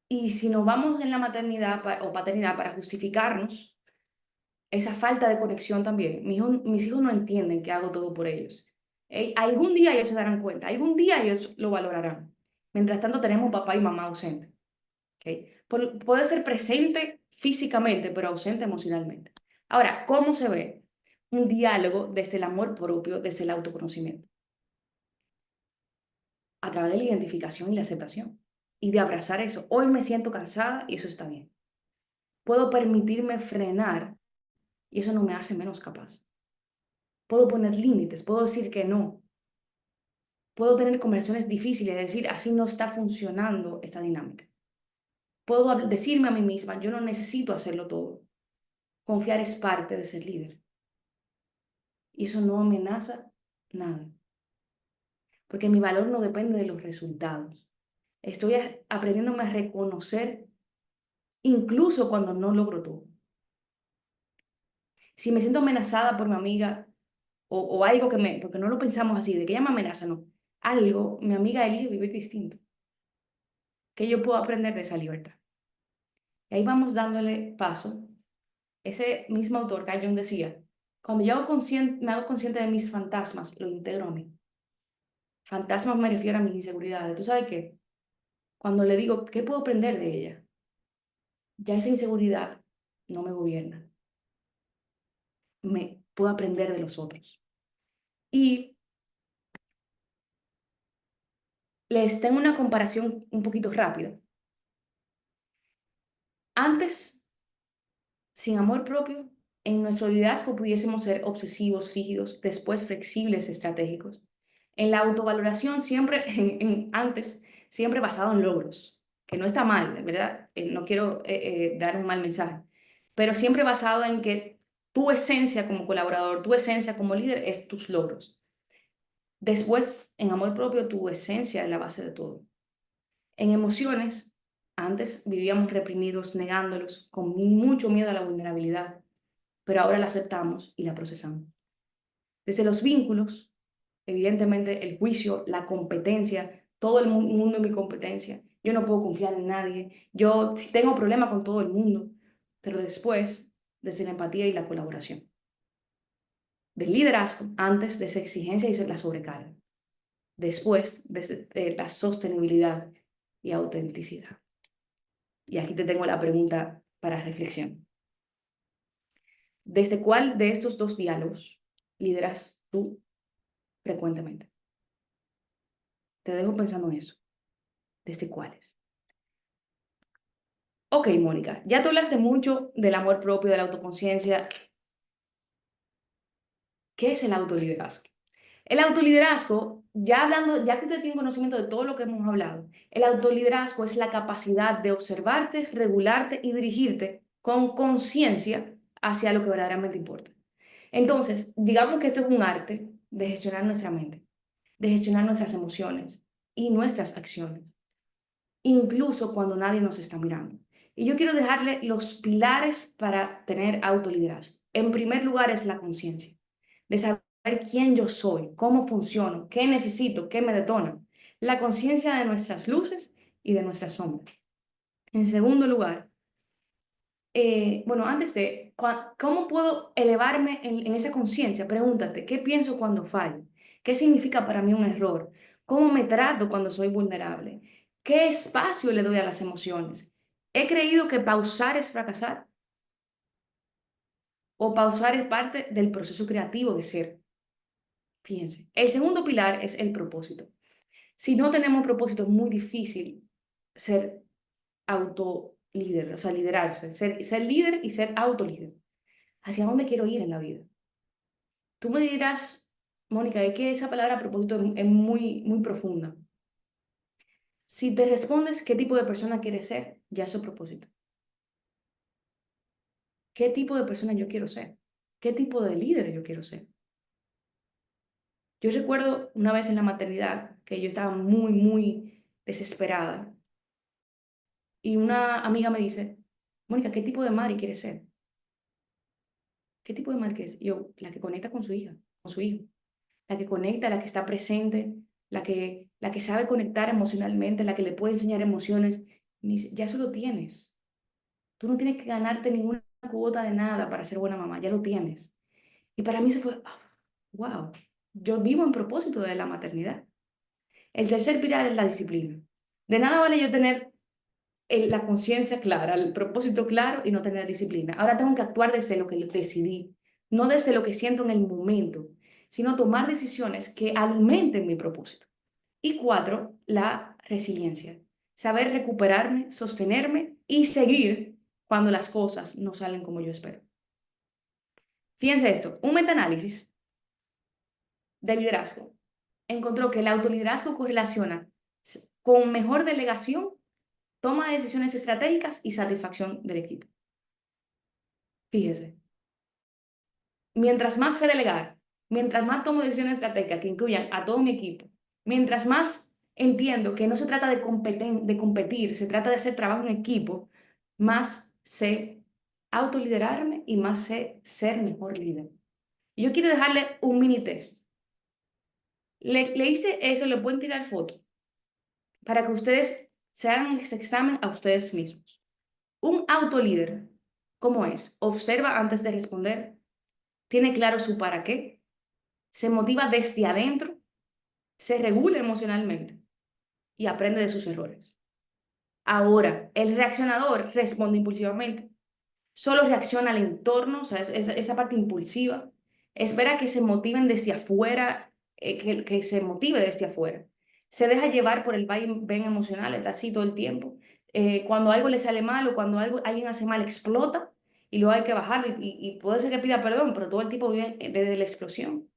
Y si nos vamos en la maternidad o paternidad para justificarnos, esa falta de conexión también, mis hijos no entienden que hago todo por ellos. Algún día ellos se darán cuenta, algún día ellos lo valorarán. Mientras tanto tenemos papá y mamá ausentes. ¿Okay? Puede ser presente físicamente, pero ausente emocionalmente. Ahora, ¿cómo se ve? Un diálogo desde el amor propio, desde el autoconocimiento, a través de la identificación y la aceptación y de abrazar eso. Hoy me siento cansada y eso está bien. Puedo permitirme frenar y eso no me hace menos capaz. Puedo poner límites, puedo decir que no. Puedo tener conversaciones difíciles, decir, así no está funcionando esta dinámica. Puedo decirme a mí misma, yo no necesito hacerlo todo. Confiar es parte de ser líder. Y eso no amenaza nada. Porque mi valor no depende de los resultados. Estoy aprendiéndome a reconocer incluso cuando no logro todo. Si me siento amenazada por mi amiga o algo porque no lo pensamos así, de que ella me amenaza, no. Algo, mi amiga elige vivir distinto. Que yo puedo aprender de esa libertad. Y ahí vamos dándole paso. Ese mismo autor, Carl Jung, decía, cuando yo me hago consciente de mis fantasmas, lo integro a mí. Fantasmas me refiero a mis inseguridades. ¿Tú sabes qué? Cuando le digo, ¿qué puedo aprender de ella? Ya esa inseguridad no me gobierna. Me puedo aprender de los otros. Y les tengo una comparación un poquito rápida. Antes, sin amor propio, en nuestro liderazgo pudiésemos ser obsesivos, rígidos, después flexibles, estratégicos. En la autovaloración siempre, antes, siempre basado en logros, que no está mal, ¿verdad? No quiero dar un mal mensaje, pero siempre basado en que tu esencia como colaborador, tu esencia como líder es tus logros. Después, en amor propio, tu esencia es la base de todo. En emociones, antes vivíamos reprimidos, negándolos, con mucho miedo a la vulnerabilidad, pero ahora la aceptamos y la procesamos. Desde los vínculos, evidentemente el juicio, la competencia, todo el mundo es mi competencia. Yo no puedo confiar en nadie. Yo tengo problemas con todo el mundo, pero después, desde la empatía y la colaboración. Del liderazgo, antes de esa exigencia y la sobrecarga. Después, desde la sostenibilidad y autenticidad. Y aquí te tengo la pregunta para reflexión. ¿Desde cuál de estos dos diálogos lideras tú frecuentemente? Te dejo pensando en eso. ¿Desde cuáles? Ok, Mónica, ya tú hablaste mucho del amor propio, de la autoconciencia. ¿Qué es el autoliderazgo? El autoliderazgo, ya que usted tiene conocimiento de todo lo que hemos hablado, el autoliderazgo es la capacidad de observarte, regularte y dirigirte con conciencia hacia lo que verdaderamente importa. Entonces, digamos que esto es un arte de gestionar nuestra mente, de gestionar nuestras emociones y nuestras acciones, incluso cuando nadie nos está mirando. Y yo quiero dejarle los pilares para tener autoliderazgo. En primer lugar es la conciencia, de saber quién yo soy, cómo funciono, qué necesito, qué me detona. La conciencia de nuestras luces y de nuestras sombras. En segundo lugar, bueno, antes de, ¿cómo puedo elevarme en esa conciencia? Pregúntate, ¿qué pienso cuando fallo? ¿Qué significa para mí un error? ¿Cómo me trato cuando soy vulnerable? ¿Qué espacio le doy a las emociones? ¿He creído que pausar es fracasar? ¿O pausar es parte del proceso creativo de ser? Fíjense. El segundo pilar es el propósito. Si no tenemos propósito, es muy difícil ser autolíder, o sea, liderarse, ser líder y ser autolíder. ¿Hacia dónde quiero ir en la vida? Tú me dirás, Mónica, es que esa palabra propósito es muy, muy profunda. Si te respondes qué tipo de persona quieres ser, ya es su propósito. ¿Qué tipo de persona yo quiero ser? ¿Qué tipo de líder yo quiero ser? Yo recuerdo una vez en la maternidad que yo estaba muy, muy desesperada y una amiga me dice, Mónica, ¿qué tipo de madre quieres ser? ¿Qué tipo de madre quieres ser? Yo, la que conecta con su hija, con su hijo, la que conecta, la que está presente, la que sabe conectar emocionalmente, la que le puede enseñar emociones. Me dice, ya eso lo tienes. Tú no tienes que ganarte ninguna cuota de nada para ser buena mamá, ya lo tienes. Y para mí eso fue, wow, yo vivo en propósito de la maternidad. El tercer pilar es la disciplina. De nada vale yo tener la conciencia clara, el propósito claro y no tener disciplina. Ahora tengo que actuar desde lo que decidí, no desde lo que siento en el momento, sino tomar decisiones que alimenten mi propósito. Y cuatro, la resiliencia. Saber recuperarme, sostenerme y seguir cuando las cosas no salen como yo espero. Fíjense esto, un metaanálisis de liderazgo encontró que el autoliderazgo correlaciona con mejor delegación, toma de decisiones estratégicas y satisfacción del equipo. Fíjese, mientras más sé delegar, mientras más tomo decisiones estratégicas que incluyan a todo mi equipo, mientras más entiendo que no se trata de competir, se trata de hacer trabajo en equipo, más sé autoliderarme y más sé ser mejor líder. Y yo quiero dejarle un mini test. Le hice eso, le pueden tirar foto para que ustedes se hagan ese examen a ustedes mismos. Un autolíder, ¿cómo es? Observa antes de responder, tiene claro su para qué, se motiva desde adentro, se regula emocionalmente y aprende de sus errores. Ahora, el reaccionador responde impulsivamente, solo reacciona al entorno, o sea, esa parte impulsiva, espera que se motiven desde afuera, que se motive desde afuera. Se deja llevar por el vaivén emocional, está así todo el tiempo. Cuando algo le sale mal o cuando alguien hace mal, explota y luego hay que bajarlo y puede ser que pida perdón, pero todo el tiempo vive desde la explosión.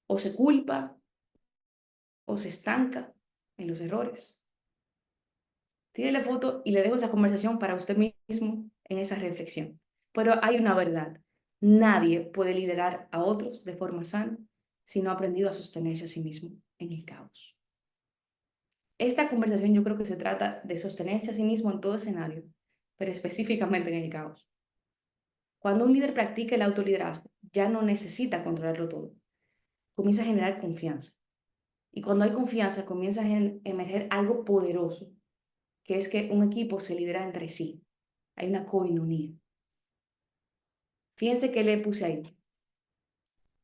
O se culpa o se estanca en los errores. Tírele foto y le dejo esa conversación para usted mismo en esa reflexión. Pero hay una verdad. Nadie puede liderar a otros de forma sana si no ha aprendido a sostenerse a sí mismo en el caos. Esta conversación yo creo que se trata de sostenerse a sí mismo en todo escenario, pero específicamente en el caos. Cuando un líder practica el autoliderazgo, ya no necesita controlarlo todo. Comienza a generar confianza. Y cuando hay confianza, comienza a emerger algo poderoso, que es que un equipo se lidera entre sí. Hay una coinonía. Fíjense que le puse ahí.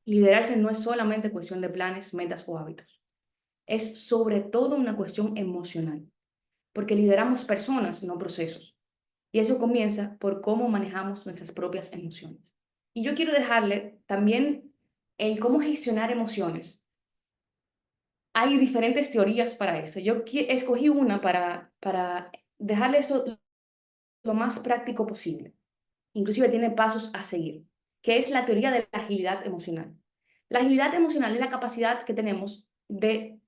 Liderarse no es solamente cuestión de planes, metas o hábitos. Es sobre todo una cuestión emocional, porque lideramos personas, no procesos. Y eso comienza por cómo manejamos nuestras propias emociones. Y yo quiero dejarle también el cómo gestionar emociones. Hay diferentes teorías para eso. Yo escogí una para dejarle eso lo más práctico posible. Inclusive tiene pasos a seguir, que es la teoría de la agilidad emocional. La agilidad emocional es la capacidad que tenemos de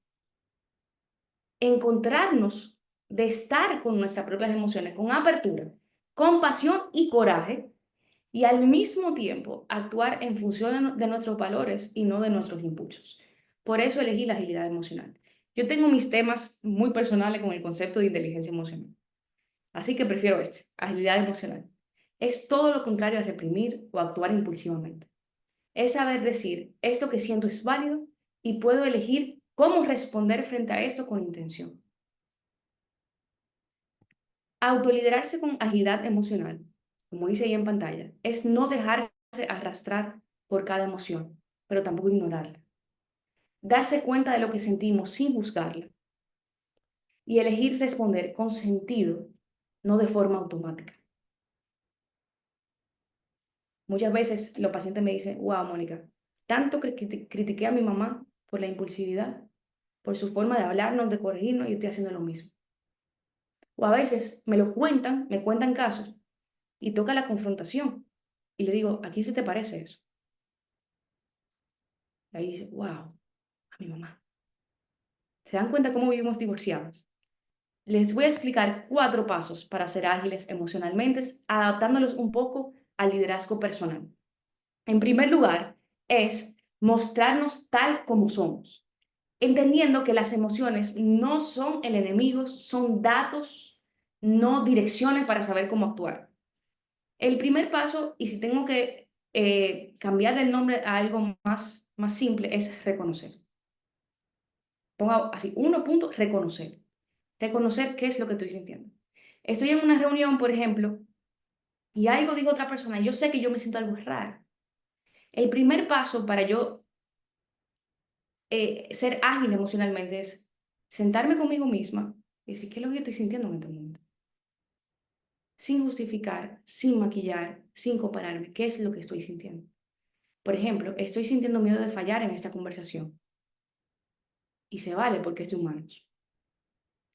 encontrarnos, de estar con nuestras propias emociones, con apertura, compasión y coraje, y al mismo tiempo actuar en función de nuestros valores y no de nuestros impulsos. Por eso elegí la agilidad emocional. Yo tengo mis temas muy personales con el concepto de inteligencia emocional. Así que prefiero agilidad emocional. Es todo lo contrario a reprimir o actuar impulsivamente. Es saber decir, esto que siento es válido y puedo elegir cómo responder frente a esto con intención. Autoliderarse con agilidad emocional, como dice ahí en pantalla, es no dejarse arrastrar por cada emoción, pero tampoco ignorarla. darse cuenta de lo que sentimos sin juzgarla y elegir responder con sentido, no de forma automática. Muchas veces los pacientes me dicen, wow, Mónica, tanto que critiqué a mi mamá por la impulsividad, por su forma de hablarnos, de corregirnos, y yo estoy haciendo lo mismo. O a veces me cuentan casos y toca la confrontación. Y le digo, ¿a quién se te parece eso? Y ahí dice, wow, a mi mamá. ¿Se dan cuenta cómo vivimos divorciados? Les voy a explicar 4 pasos para ser ágiles emocionalmente, adaptándolos un poco al liderazgo personal. En primer lugar, es mostrarnos tal como somos, entendiendo que las emociones no son el enemigo, son datos, no direcciones para saber cómo actuar. El primer paso, y si tengo que cambiarle el nombre a algo más simple, es reconocer. Ponga así, punto, reconocer. Reconocer qué es lo que estoy sintiendo. Estoy en una reunión, por ejemplo, y algo dijo otra persona, y yo sé que yo me siento algo raro. El primer paso para yo ser ágil emocionalmente es sentarme conmigo misma y decir qué es lo que yo estoy sintiendo en este momento. Sin justificar, sin maquillar, sin compararme, qué es lo que estoy sintiendo. Por ejemplo, estoy sintiendo miedo de fallar en esta conversación. Y se vale porque es de humanos.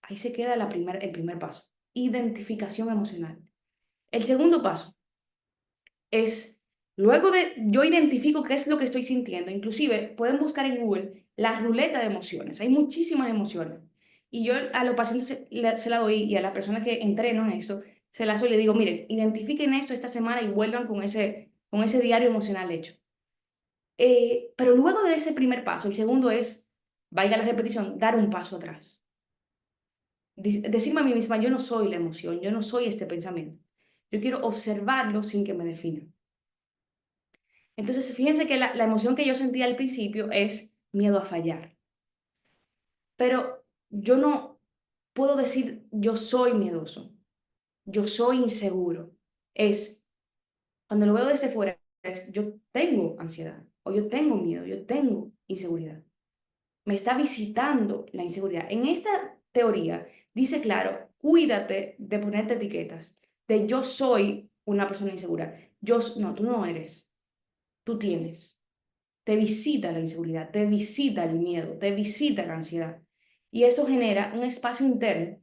Ahí se queda el primer paso. Identificación emocional. El segundo paso es, luego de yo identifico qué es lo que estoy sintiendo, inclusive pueden buscar en Google la ruleta de emociones. Hay muchísimas emociones. Y yo a los pacientes se la doy y a la persona que entreno en esto, se la doy y le digo, miren, identifiquen esto esta semana y vuelvan con ese diario emocional hecho. Pero luego de ese primer paso, el segundo es, valga la repetición, dar un paso atrás. Decirme a mí misma, yo no soy la emoción, yo no soy este pensamiento. Yo quiero observarlo sin que me defina. Entonces, fíjense que la emoción que yo sentía al principio es miedo a fallar. Pero yo no puedo decir yo soy miedoso, yo soy inseguro. Es, cuando lo veo desde fuera, es yo tengo ansiedad o yo tengo miedo, yo tengo inseguridad. Me está visitando la inseguridad. En esta teoría dice claro, cuídate de ponerte etiquetas, de yo soy una persona insegura. No, tú no eres, tú tienes. Te visita la inseguridad, te visita el miedo, te visita la ansiedad. Y eso genera un espacio interno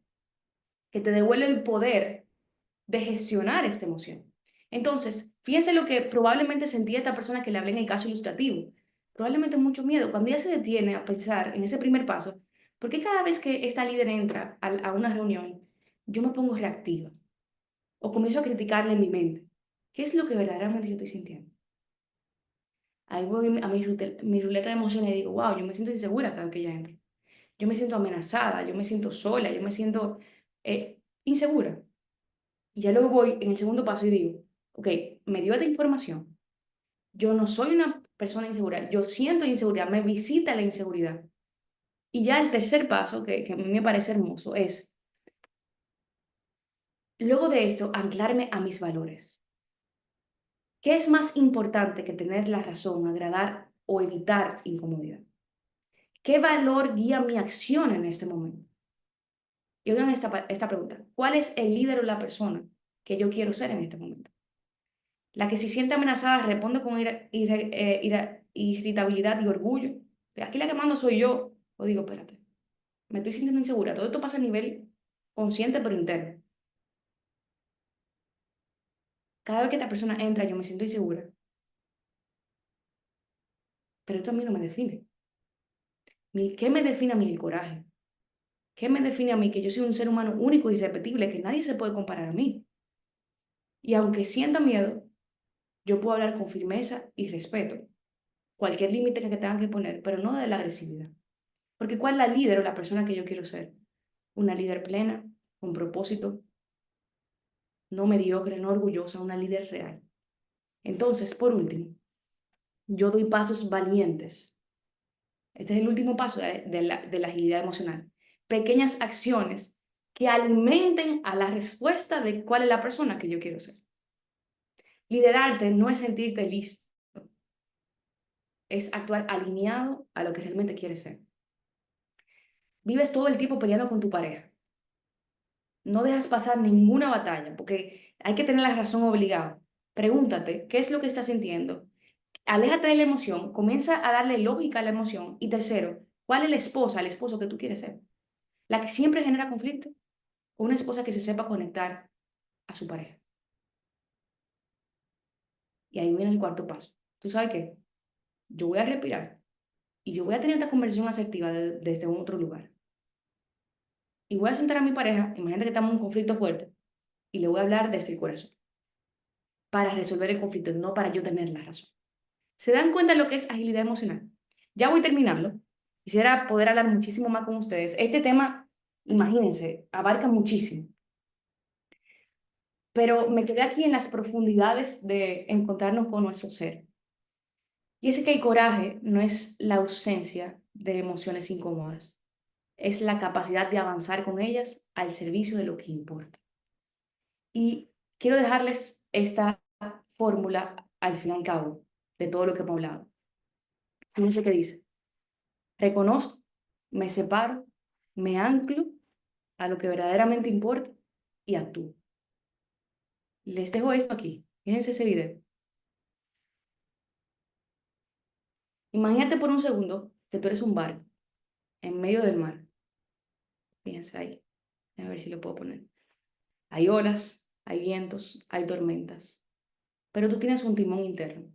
que te devuelve el poder de gestionar esta emoción. Entonces, fíjense lo que probablemente sentía esta persona que le hablé en el caso ilustrativo. Probablemente mucho miedo. Cuando ella se detiene a pensar en ese primer paso, ¿por qué cada vez que esta líder entra a una reunión, yo me pongo reactiva? O comienzo a criticarle en mi mente. ¿Qué es lo que verdaderamente yo estoy sintiendo? Ahí voy a mi ruleta de emociones y digo, wow, yo me siento insegura cada vez que ella entra. Yo me siento amenazada, yo me siento sola, yo me siento insegura. Y ya luego voy en el segundo paso y digo, ok, me dio esta información. Yo no soy una persona insegura, yo siento inseguridad, me visita la inseguridad. Y ya el tercer paso, que a mí me parece hermoso, es, luego de esto, anclarme a mis valores. ¿Qué es más importante que tener la razón, agradar o evitar incomodidad? ¿Qué valor guía mi acción en este momento? Y oigan esta pregunta. ¿Cuál es el líder o la persona que yo quiero ser en este momento? La que se siente amenazada responde con irritabilidad y orgullo. Aquí la que mando soy yo. O digo, espérate, me estoy sintiendo insegura. Todo esto pasa a nivel consciente pero interno. Cada vez que esta persona entra yo me siento insegura. Pero esto a mí no me define. ¿Qué me define a mí? El coraje. ¿Qué me define a mí? Que yo soy un ser humano único e irrepetible, que nadie se puede comparar a mí. Y aunque sienta miedo, yo puedo hablar con firmeza y respeto. Cualquier límite que tengan que poner, pero no de la agresividad. Porque ¿cuál es la líder o la persona que yo quiero ser? Una líder plena, con propósito, no mediocre, no orgullosa, una líder real. Entonces, por último, yo doy pasos valientes. Este es el último paso de la agilidad emocional. Pequeñas acciones que alimenten a la respuesta de cuál es la persona que yo quiero ser. Liderarte no es sentirte listo. es actuar alineado a lo que realmente quieres ser. Vives todo el tiempo peleando con tu pareja. No dejas pasar ninguna batalla, porque hay que tener la razón obligada. Pregúntate, ¿qué es lo que estás sintiendo? Aléjate de la emoción, comienza a darle lógica a la emoción. Y tercero, ¿cuál es la esposa, el esposo que tú quieres ser? ¿La que siempre genera conflicto? ¿O una esposa que se sepa conectar a su pareja? Y ahí viene el cuarto paso. ¿Tú sabes qué? Yo voy a respirar y yo voy a tener esta conversación asertiva desde un otro lugar. Y voy a sentar a mi pareja, imagínate que estamos en un conflicto fuerte, y le voy a hablar desde el corazón para resolver el conflicto, no para yo tener la razón. ¿Se dan cuenta de lo que es agilidad emocional? Ya voy terminando. Quisiera poder hablar muchísimo más con ustedes. Este tema, imagínense, abarca muchísimo. Pero me quedé aquí en las profundidades de encontrarnos con nuestro ser. Y es que el coraje no es la ausencia de emociones incómodas, es la capacidad de avanzar con ellas al servicio de lo que importa. Y quiero dejarles esta fórmula al fin y al cabo de todo lo que hemos hablado. Fíjense qué dice: reconozco, me separo, me anclo a lo que verdaderamente importa y actúo. Les dejo esto aquí. Fíjense ese video. Imagínate por un segundo que tú eres un barco en medio del mar. Fíjense ahí. A ver si lo puedo poner. Hay olas, hay vientos, hay tormentas, pero tú tienes un timón interno.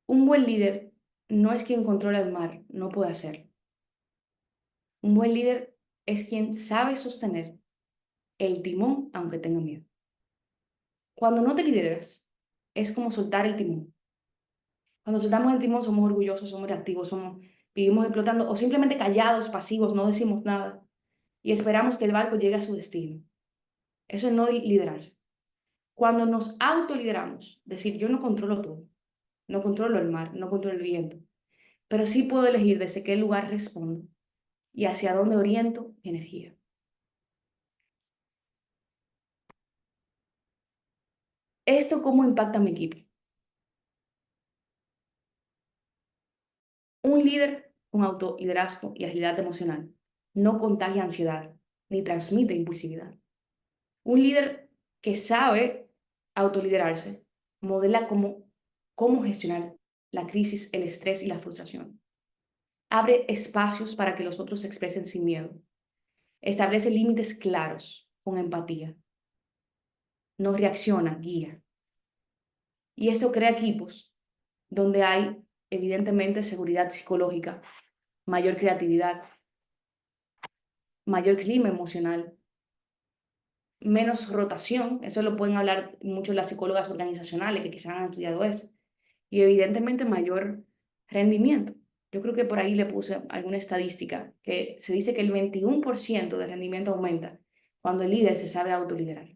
Un buen líder no es quien controla el mar, no puede hacerlo. Un buen líder es quien sabe sostener el timón aunque tenga miedo. Cuando no te lideras, es como soltar el timón. Cuando soltamos el timón somos orgullosos, somos reactivos, vivimos explotando o simplemente callados, pasivos, no decimos nada y esperamos que el barco llegue a su destino. Eso es no liderarse. Cuando nos autolideramos, decir, yo no controlo todo, no controlo el mar, no controlo el viento, pero sí puedo elegir desde qué lugar respondo y hacia dónde oriento mi energía. ¿Esto cómo impacta a mi equipo? Un líder con autoliderazgo y agilidad emocional no contagia ansiedad ni transmite impulsividad. Un líder que sabe autoliderarse modela cómo gestionar la crisis, el estrés y la frustración. Abre espacios para que los otros se expresen sin miedo. Establece límites claros con empatía. No reacciona, guía. Y esto crea equipos donde hay, evidentemente, seguridad psicológica, mayor creatividad, mayor clima emocional, menos rotación. Eso lo pueden hablar mucho las psicólogas organizacionales que quizás han estudiado eso. Y evidentemente mayor rendimiento. Yo creo que por ahí le puse alguna estadística que se dice que el 21% de rendimiento aumenta cuando el líder se sabe autoliderar.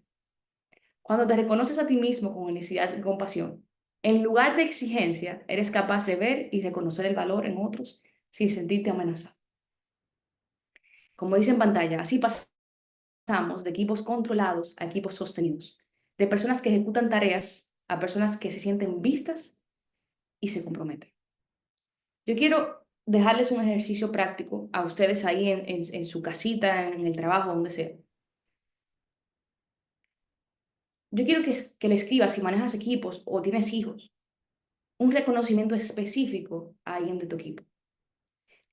Cuando te reconoces a ti mismo con honestidad y compasión, en lugar de exigencia, eres capaz de ver y reconocer el valor en otros sin sentirte amenazado. Como dice en pantalla, así pasamos de equipos controlados a equipos sostenidos, de personas que ejecutan tareas a personas que se sienten vistas y se comprometen. Yo quiero dejarles un ejercicio práctico a ustedes ahí en su casita, en el trabajo, donde sea. Yo quiero que le escribas, si manejas equipos o tienes hijos, un reconocimiento específico a alguien de tu equipo.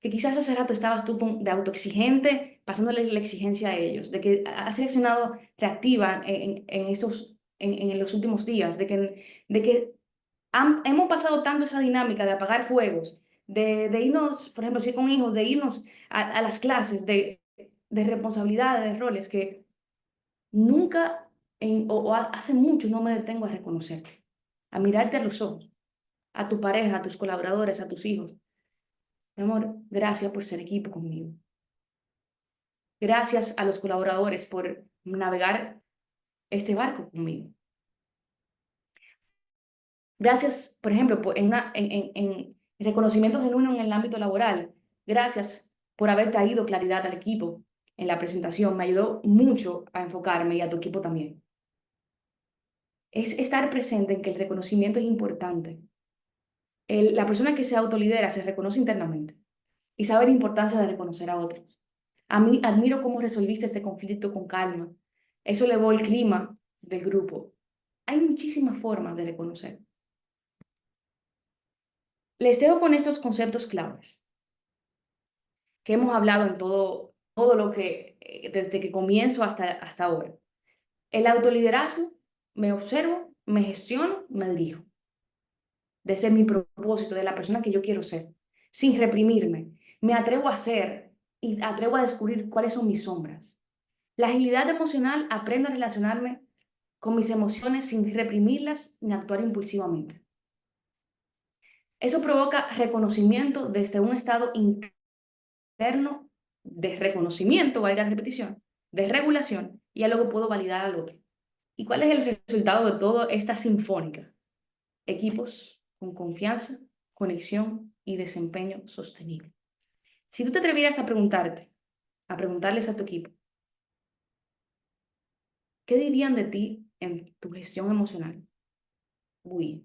Que quizás hace rato estabas tú de autoexigente, pasándoles la exigencia a ellos, de que has seleccionado reactiva en los últimos días, de que hemos pasado tanto esa dinámica de apagar fuegos, de irnos, por ejemplo, si con hijos, de irnos a las clases de responsabilidades, de roles, que nunca hace mucho no me detengo a reconocerte, a mirarte a los ojos, a tu pareja, a tus colaboradores, a tus hijos. Mi amor, gracias por ser equipo conmigo. Gracias a los colaboradores por navegar este barco conmigo. Gracias, por ejemplo, en reconocimiento genuino en el ámbito laboral. Gracias por haber traído claridad al equipo en la presentación. Me ayudó mucho a enfocarme y a tu equipo también. Es estar presente en que el reconocimiento es importante. La persona que se autolidera se reconoce internamente y sabe la importancia de reconocer a otros. A mí admiro cómo resolviste este conflicto con calma. Eso elevó el clima del grupo. Hay muchísimas formas de reconocer. Les dejo con estos conceptos claves que hemos hablado en todo lo que, desde que comienzo hasta ahora. El autoliderazgo, me observo, me gestiono, me dirijo. Desde mi propósito, de la persona que yo quiero ser, sin reprimirme. Me atrevo a ser y atrevo a descubrir cuáles son mis sombras. La agilidad emocional, aprendo a relacionarme con mis emociones sin reprimirlas ni actuar impulsivamente. Eso provoca reconocimiento desde un estado interno de reconocimiento, valga la repetición, de regulación, y a luego puedo validar al otro. ¿Y cuál es el resultado de toda esta sinfónica? Equipos con confianza, conexión y desempeño sostenible. Si tú te atrevieras a preguntarles a tu equipo, ¿qué dirían de ti en tu gestión emocional? Uy,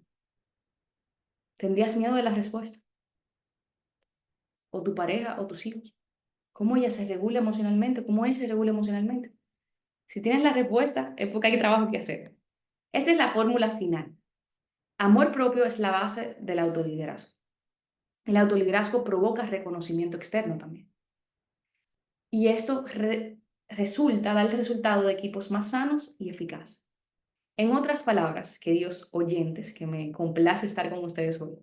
¿tendrías miedo de la respuesta? ¿O tu pareja o tus hijos? ¿Cómo ella se regula emocionalmente? ¿Cómo él se regula emocionalmente? Si tienes la respuesta, es porque hay trabajo que hacer. Esta es la fórmula final. Amor propio es la base del autoliderazgo. El autoliderazgo provoca reconocimiento externo también. Y esto da el resultado de equipos más sanos y eficaces. En otras palabras, queridos oyentes, que me complace estar con ustedes hoy,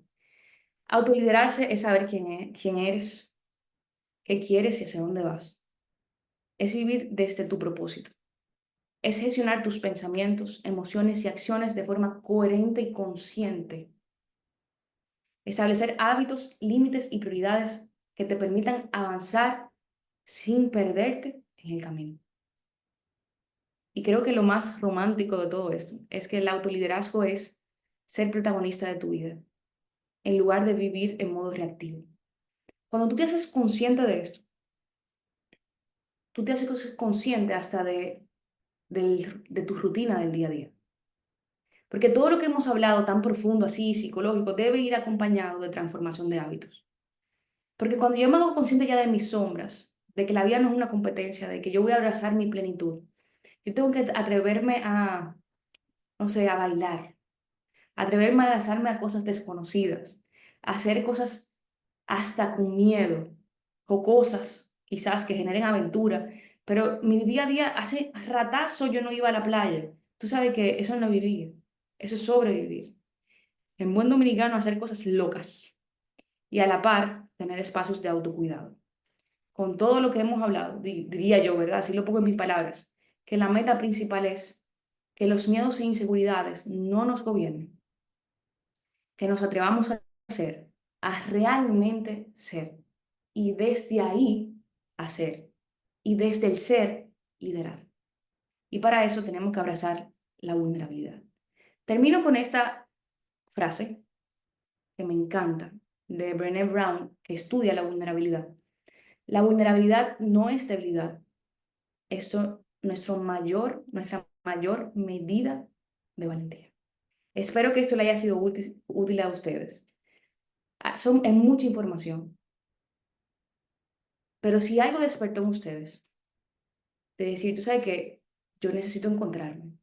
autoliderarse es saber quién eres, qué quieres y hacia dónde vas. Es vivir desde tu propósito. Es gestionar tus pensamientos, emociones y acciones de forma coherente y consciente. Establecer hábitos, límites y prioridades que te permitan avanzar sin perderte en el camino. Y creo que lo más romántico de todo esto es que el autoliderazgo es ser protagonista de tu vida, en lugar de vivir en modo reactivo. Cuando tú te haces consciente de esto, tú te haces consciente hasta de tu rutina del día a día. Porque todo lo que hemos hablado tan profundo, así, psicológico, debe ir acompañado de transformación de hábitos. Porque cuando yo me hago consciente ya de mis sombras, de que la vida no es una competencia, de que yo voy a abrazar mi plenitud, yo tengo que atreverme a, no sé, a bailar, atreverme a lanzarme a cosas desconocidas, a hacer cosas hasta con miedo, o cosas quizás que generen aventura, pero mi día a día, hace ratazo yo no iba a la playa. Tú sabes que eso no es vivir, eso es sobrevivir. En buen dominicano, hacer cosas locas y a la par tener espacios de autocuidado. Con todo lo que hemos hablado, diría yo, ¿verdad? Así lo pongo en mis palabras, que la meta principal es que los miedos e inseguridades no nos gobiernen, que nos atrevamos a ser, a realmente ser, y desde ahí hacer, y desde el ser liderar. Y para eso tenemos que abrazar la vulnerabilidad. Termino con esta frase que me encanta, de Brené Brown, que estudia la vulnerabilidad. La vulnerabilidad no es debilidad, esto nuestra mayor medida de valentía. Espero que esto le haya sido útil a ustedes. Es mucha información, pero si algo despertó en ustedes, de decir, tú sabes que yo necesito encontrarme,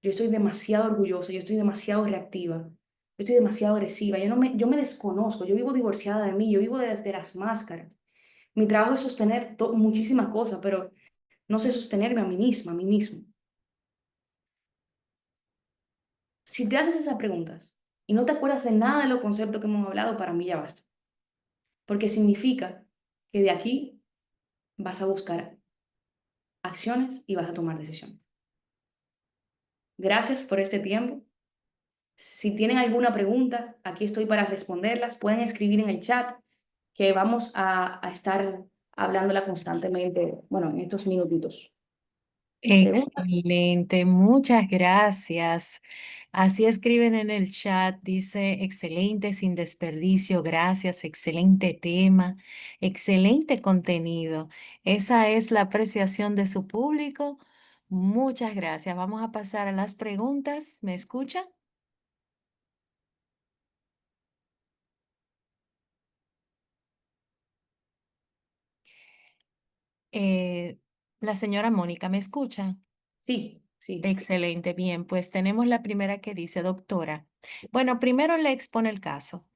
yo estoy demasiado orgullosa, yo estoy demasiado reactiva, yo estoy demasiado agresiva, yo me desconozco, yo vivo divorciada de mí, yo vivo desde las máscaras. Mi trabajo es sostener muchísimas cosas, pero no sé sostenerme a mí misma, a mí mismo. Si te haces esas preguntas y no te acuerdas de nada de los conceptos que hemos hablado, para mí ya basta. Porque significa que de aquí vas a buscar acciones y vas a tomar decisiones. Gracias por este tiempo. Si tienen alguna pregunta, aquí estoy para responderlas. Pueden escribir en el chat que vamos a estar hablándola constantemente, bueno, en estos minutitos. ¿Preguntas? Excelente, muchas gracias. Así escriben en el chat, dice, excelente, sin desperdicio, gracias, excelente tema, excelente contenido. Esa es la apreciación de su público. Muchas gracias. Vamos a pasar a las preguntas. ¿Me escucha? Eh, la señora Mónica, ¿me escucha? Sí, sí, Excelente, bien, pues tenemos la primera que dice, doctora. Bueno, primero le expone el caso.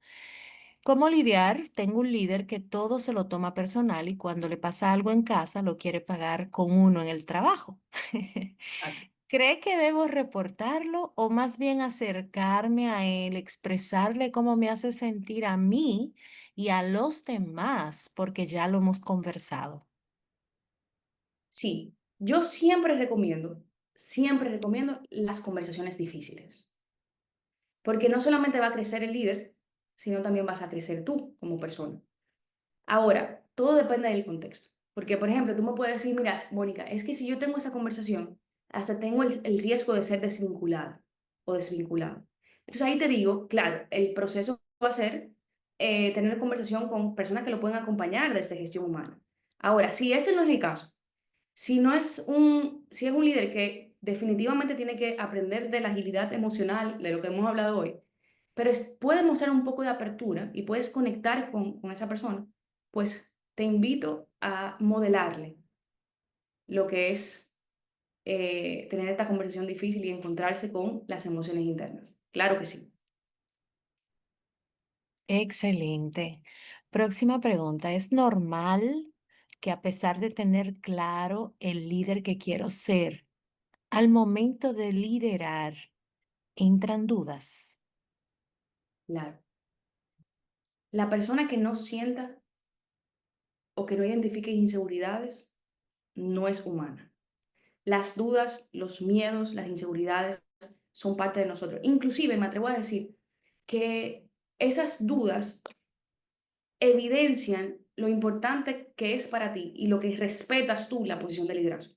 ¿Cómo lidiar? Tengo un líder que todo se lo toma personal y cuando le pasa algo en casa lo quiere pagar con uno en el trabajo. exacto. ¿Cree que debo reportarlo o más bien acercarme a él, expresarle cómo me hace sentir a mí y a los demás, porque ya lo hemos conversado? Sí, yo siempre recomiendo las conversaciones difíciles, porque no solamente va a crecer el líder, sino también vas a crecer tú como persona. Ahora, todo depende del contexto, porque por ejemplo, tú me puedes decir, mira, Mónica, es que si yo tengo esa conversación, hasta tengo el riesgo de ser desvinculada o desvinculado. Entonces ahí te digo, claro, el proceso va a ser tener conversación con personas que lo pueden acompañar desde gestión humana. Ahora, si este no es el caso, si es un líder que definitivamente tiene que aprender de la agilidad emocional, de lo que hemos hablado hoy, pero puede mostrar un poco de apertura y puedes conectar con esa persona, pues te invito a modelarle lo que es tener esta conversación difícil y encontrarse con las emociones internas. Claro que sí. Excelente. Próxima pregunta. ¿Es normal que a pesar de tener claro el líder que quiero ser, al momento de liderar, entran dudas? Claro. La persona que no sienta o que no identifique inseguridades no es humana. Las dudas, los miedos, las inseguridades son parte de nosotros. Inclusive me atrevo a decir que esas dudas evidencian lo importante que es para ti y lo que respetas tú la posición de liderazgo.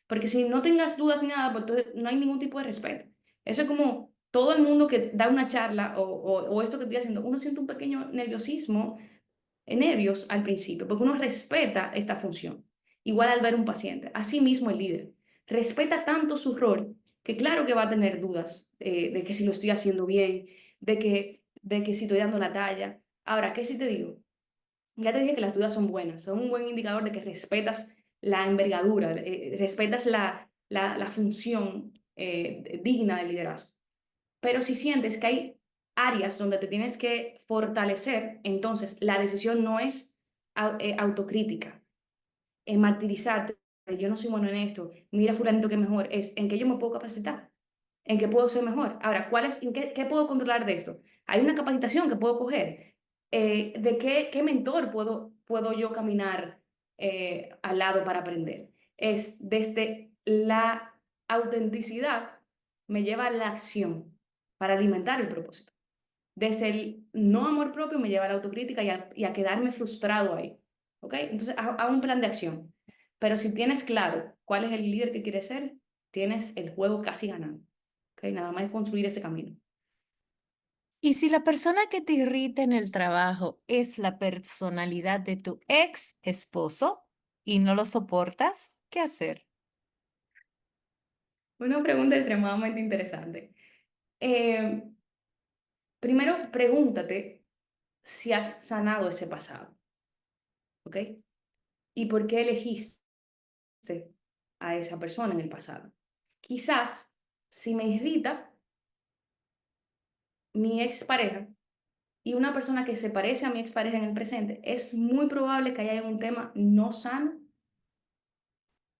Porque si no tengas dudas ni nada, pues entonces no hay ningún tipo de respeto. Eso es como todo el mundo que da una charla o esto que estoy haciendo, uno siente un pequeño nerviosismo, nervios al principio, porque uno respeta esta función. Igual al ver un paciente. Asimismo el líder respeta tanto su rol que claro que va a tener dudas de que si lo estoy haciendo bien, de que si estoy dando la talla. Ahora, ¿qué si te digo? Ya te dije que las dudas son buenas, son un buen indicador de que respetas la envergadura, respetas la función digna del liderazgo. Pero si sientes que hay áreas donde te tienes que fortalecer, entonces la decisión no es autocrítica, en martirizarte, yo no soy bueno en esto, mira fulanito que es mejor, es en qué yo me puedo capacitar, en qué puedo ser mejor. Ahora, qué puedo controlar de esto? Hay una capacitación que puedo coger. ¿De qué mentor puedo yo caminar al lado para aprender? Es desde la autenticidad me lleva a la acción para alimentar el propósito. Desde el no amor propio me lleva a la autocrítica y a quedarme frustrado ahí. ¿Ok? Entonces, a un plan de acción. Pero si tienes claro cuál es el líder que quieres ser, tienes el juego casi ganado. ¿Ok? Nada más es construir ese camino. Y si la persona que te irrita en el trabajo es la personalidad de tu ex esposo y no lo soportas, ¿qué hacer? Una pregunta extremadamente interesante. Eh, Primero, pregúntate si has sanado ese pasado. ¿Ok? ¿Y por qué elegiste a esa persona en el pasado? Quizás, si me irrita mi expareja, y una persona que se parece a mi expareja en el presente, es muy probable que haya un tema no sano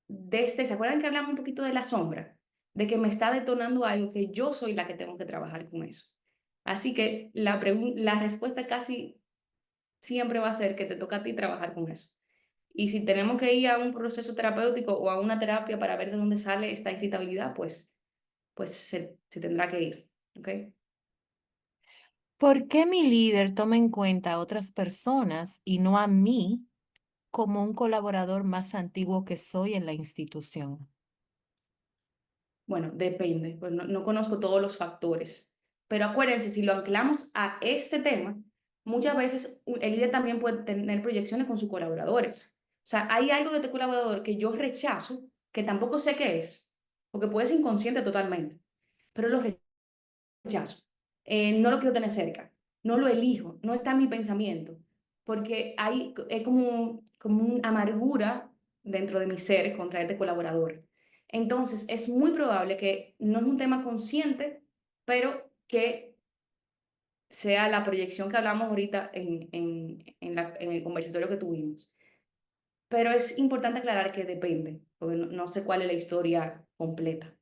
¿se acuerdan que hablamos un poquito de la sombra? De que me está detonando algo que yo soy la que tengo que trabajar con eso. Así que la respuesta casi siempre va a ser que te toca a ti trabajar con eso. Y si tenemos que ir a un proceso terapéutico o a una terapia para ver de dónde sale esta irritabilidad, pues se tendrá que ir. ¿Ok? ¿Por qué mi líder toma en cuenta a otras personas y no a mí como un colaborador más antiguo que soy en la institución? Bueno, depende, pues no conozco todos los factores, pero acuérdense, si lo anclamos a este tema, muchas veces el líder también puede tener proyecciones con sus colaboradores. O sea, hay algo de este colaborador que yo rechazo, que tampoco sé qué es, porque puede ser inconsciente totalmente, pero lo rechazo. No lo quiero tener cerca, no lo elijo, no está en mi pensamiento, porque hay como una amargura dentro de mi ser con traerte colaborador. Entonces, es muy probable que no es un tema consciente, pero que sea la proyección que hablamos ahorita en el conversatorio que tuvimos. Pero es importante aclarar que depende, porque no sé cuál es la historia completa.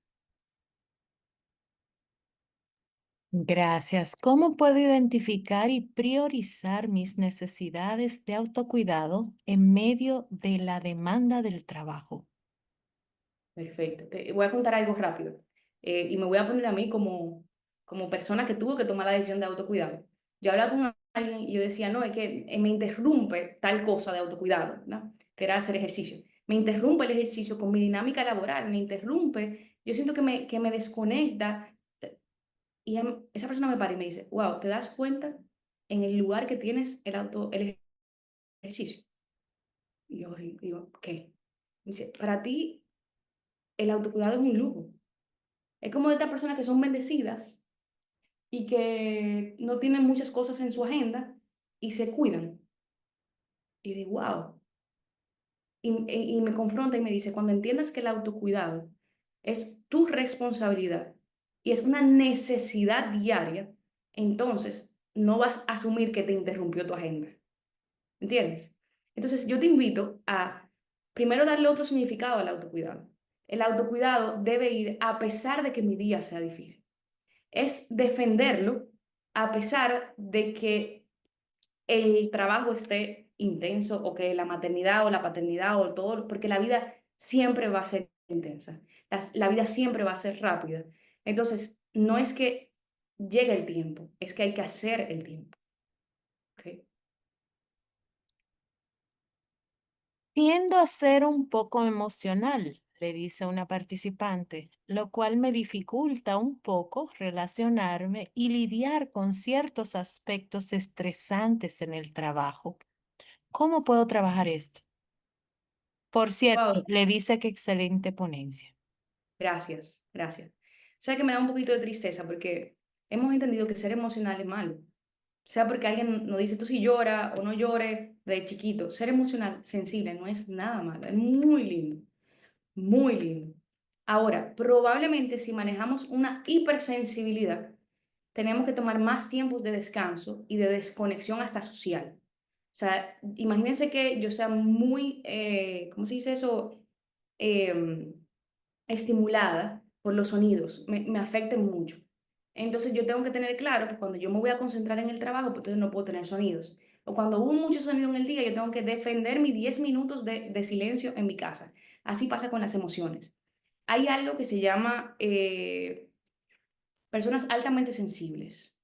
Gracias. ¿Cómo puedo identificar y priorizar mis necesidades de autocuidado en medio de la demanda del trabajo? Perfecto. Te voy a contar algo rápido. Y me voy a poner a mí como persona que tuvo que tomar la decisión de autocuidado. Yo hablaba con alguien y yo decía, no, es que me interrumpe tal cosa de autocuidado, ¿no? Que era hacer ejercicio. Me interrumpe el ejercicio con mi dinámica laboral, me interrumpe, yo siento que me desconecta. Y esa persona me para y me dice, wow, ¿te das cuenta en el lugar que tienes el ejercicio? Y yo digo, ¿qué? Me dice, para ti el autocuidado es un lujo. Es como de estas personas que son bendecidas y que no tienen muchas cosas en su agenda y se cuidan. Y digo, wow. Y me confronta y me dice, cuando entiendas que el autocuidado es tu responsabilidad y es una necesidad diaria, entonces no vas a asumir que te interrumpió tu agenda. ¿Entiendes? Entonces yo te invito a primero darle otro significado al autocuidado. El autocuidado debe ir a pesar de que mi día sea difícil. Es defenderlo a pesar de que el trabajo esté intenso o que la maternidad o la paternidad o todo, porque la vida siempre va a ser intensa, la vida siempre va a ser rápida. Entonces, no es que llegue el tiempo, es que hay que hacer el tiempo. ¿Ok? Tiendo a ser un poco emocional, le dice una participante, lo cual me dificulta un poco relacionarme y lidiar con ciertos aspectos estresantes en el trabajo. ¿Cómo puedo trabajar esto? Por cierto, Wow, le dice que excelente ponencia. gracias, gracias. O sea que me da un poquito de tristeza porque hemos entendido que ser emocional es malo. O sea, porque alguien nos dice tú si llora o no llores de chiquito. Ser emocional, sensible, no es nada malo, es muy lindo. Muy lindo. Ahora, probablemente si manejamos una hipersensibilidad, tenemos que tomar más tiempos de descanso y de desconexión hasta social. O sea, imagínense que yo sea muy, ¿cómo se dice eso? Em, estimulada por los sonidos, me afecten mucho. Entonces yo tengo que tener claro que cuando yo me voy a concentrar en el trabajo, pues entonces no puedo tener sonidos. O cuando hubo mucho sonido en el día, yo tengo que defender mis 10 minutos de silencio en mi casa. Así pasa con las emociones. Hay algo que se llama personas altamente sensibles.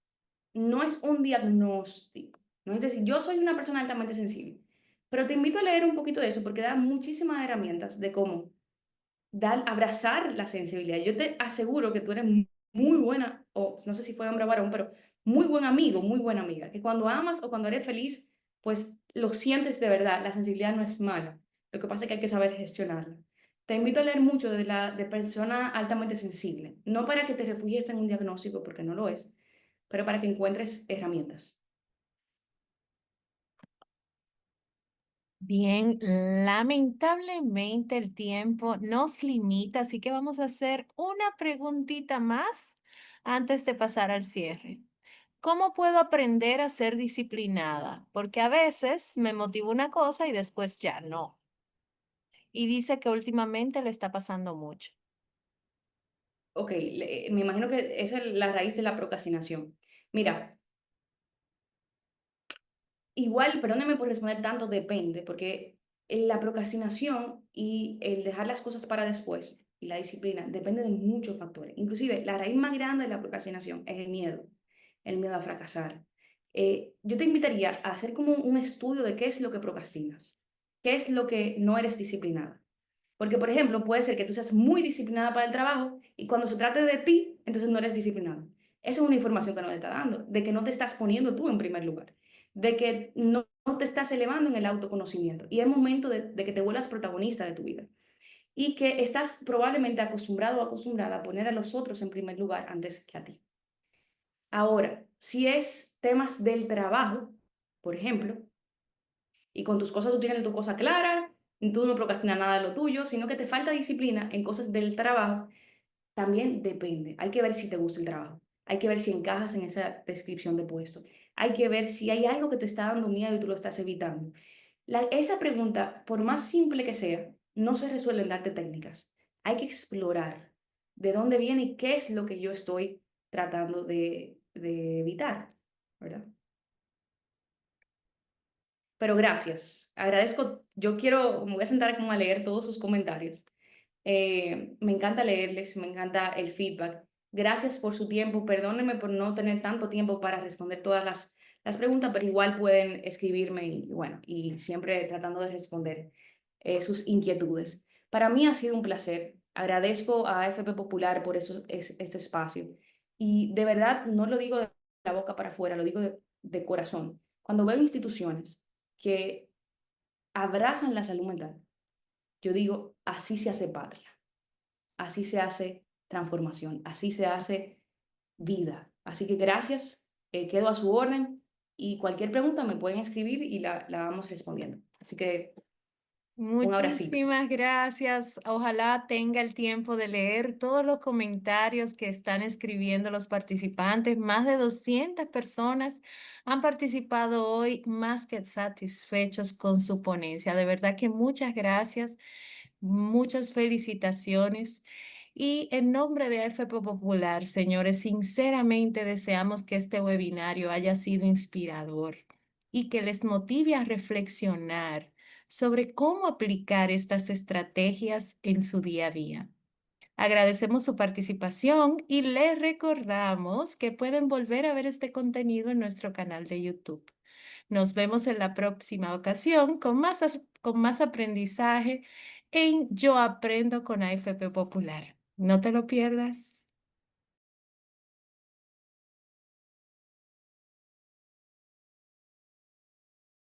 No es un diagnóstico. No es decir, yo soy una persona altamente sensible. Pero te invito a leer un poquito de eso porque da muchísimas herramientas de cómo abrazar la sensibilidad. Yo te aseguro que tú eres muy buena, o no sé si fue hombre o varón, pero muy buen amigo, muy buena amiga, que cuando amas o cuando eres feliz, pues lo sientes de verdad. La sensibilidad no es mala. Lo que pasa es que hay que saber gestionarla. Te invito a leer mucho de persona altamente sensible, no para que te refugies en un diagnóstico, porque no lo es, pero para que encuentres herramientas. Bien, lamentablemente el tiempo nos limita, así que vamos a hacer una preguntita más antes de pasar al cierre. ¿Cómo puedo aprender a ser disciplinada? Porque a veces me motiva una cosa y después ya no. Y dice que últimamente le está pasando mucho. Ok, me imagino que esa es la raíz de la procrastinación. Mira, igual, perdóneme por responder tanto, depende, porque la procrastinación y el dejar las cosas para después y la disciplina depende de muchos factores. Inclusive, la raíz más grande de la procrastinación es el miedo a fracasar. Yo te invitaría a hacer como un estudio de qué es lo que procrastinas, qué es lo que no eres disciplinada. Porque, por ejemplo, puede ser que tú seas muy disciplinada para el trabajo y cuando se trate de ti, entonces no eres disciplinada. Esa es una información que nos está dando, de que no te estás poniendo tú en primer lugar, de que no te estás elevando en el autoconocimiento. Y es momento de que te vuelvas protagonista de tu vida. Y que estás probablemente acostumbrado o acostumbrada a poner a los otros en primer lugar antes que a ti. Ahora, si es temas del trabajo, por ejemplo, y con tus cosas tú tienes tu cosa clara, tú no procrastinas nada de lo tuyo, sino que te falta disciplina en cosas del trabajo, también depende. Hay que ver si te gusta el trabajo. Hay que ver si encajas en esa descripción de puesto. Hay que ver si hay algo que te está dando miedo y tú lo estás evitando. Esa pregunta, por más simple que sea, no se resuelve en darte técnicas. Hay que explorar de dónde viene y qué es lo que yo estoy tratando de evitar, ¿verdad? Pero gracias. Agradezco. Me voy a sentar como a leer todos sus comentarios. Me encanta leerles, me encanta el feedback. Gracias por su tiempo. Perdónenme por no tener tanto tiempo para responder todas las preguntas, pero igual pueden escribirme y bueno, y siempre tratando de responder sus inquietudes. Para mí ha sido un placer. Agradezco a AFP Popular por este espacio. Y de verdad, no lo digo de la boca para afuera, lo digo de corazón. Cuando veo instituciones que abrazan la salud mental, yo digo, así se hace patria, así se hace transformación, así se hace vida. Así que gracias, quedo a su orden y cualquier pregunta me pueden escribir y la vamos respondiendo. Así que un abracito. Muchísimas gracias. Ojalá tenga el tiempo de leer todos los comentarios que están escribiendo los participantes. Más de 200 personas han participado hoy, más que satisfechos con su ponencia. De verdad que muchas gracias, muchas felicitaciones. Y en nombre de AFP Popular, señores, sinceramente deseamos que este webinario haya sido inspirador y que les motive a reflexionar sobre cómo aplicar estas estrategias en su día a día. Agradecemos su participación y les recordamos que pueden volver a ver este contenido en nuestro canal de YouTube. Nos vemos en la próxima ocasión con más aprendizaje en Yo Aprendo con AFP Popular. No te lo pierdas.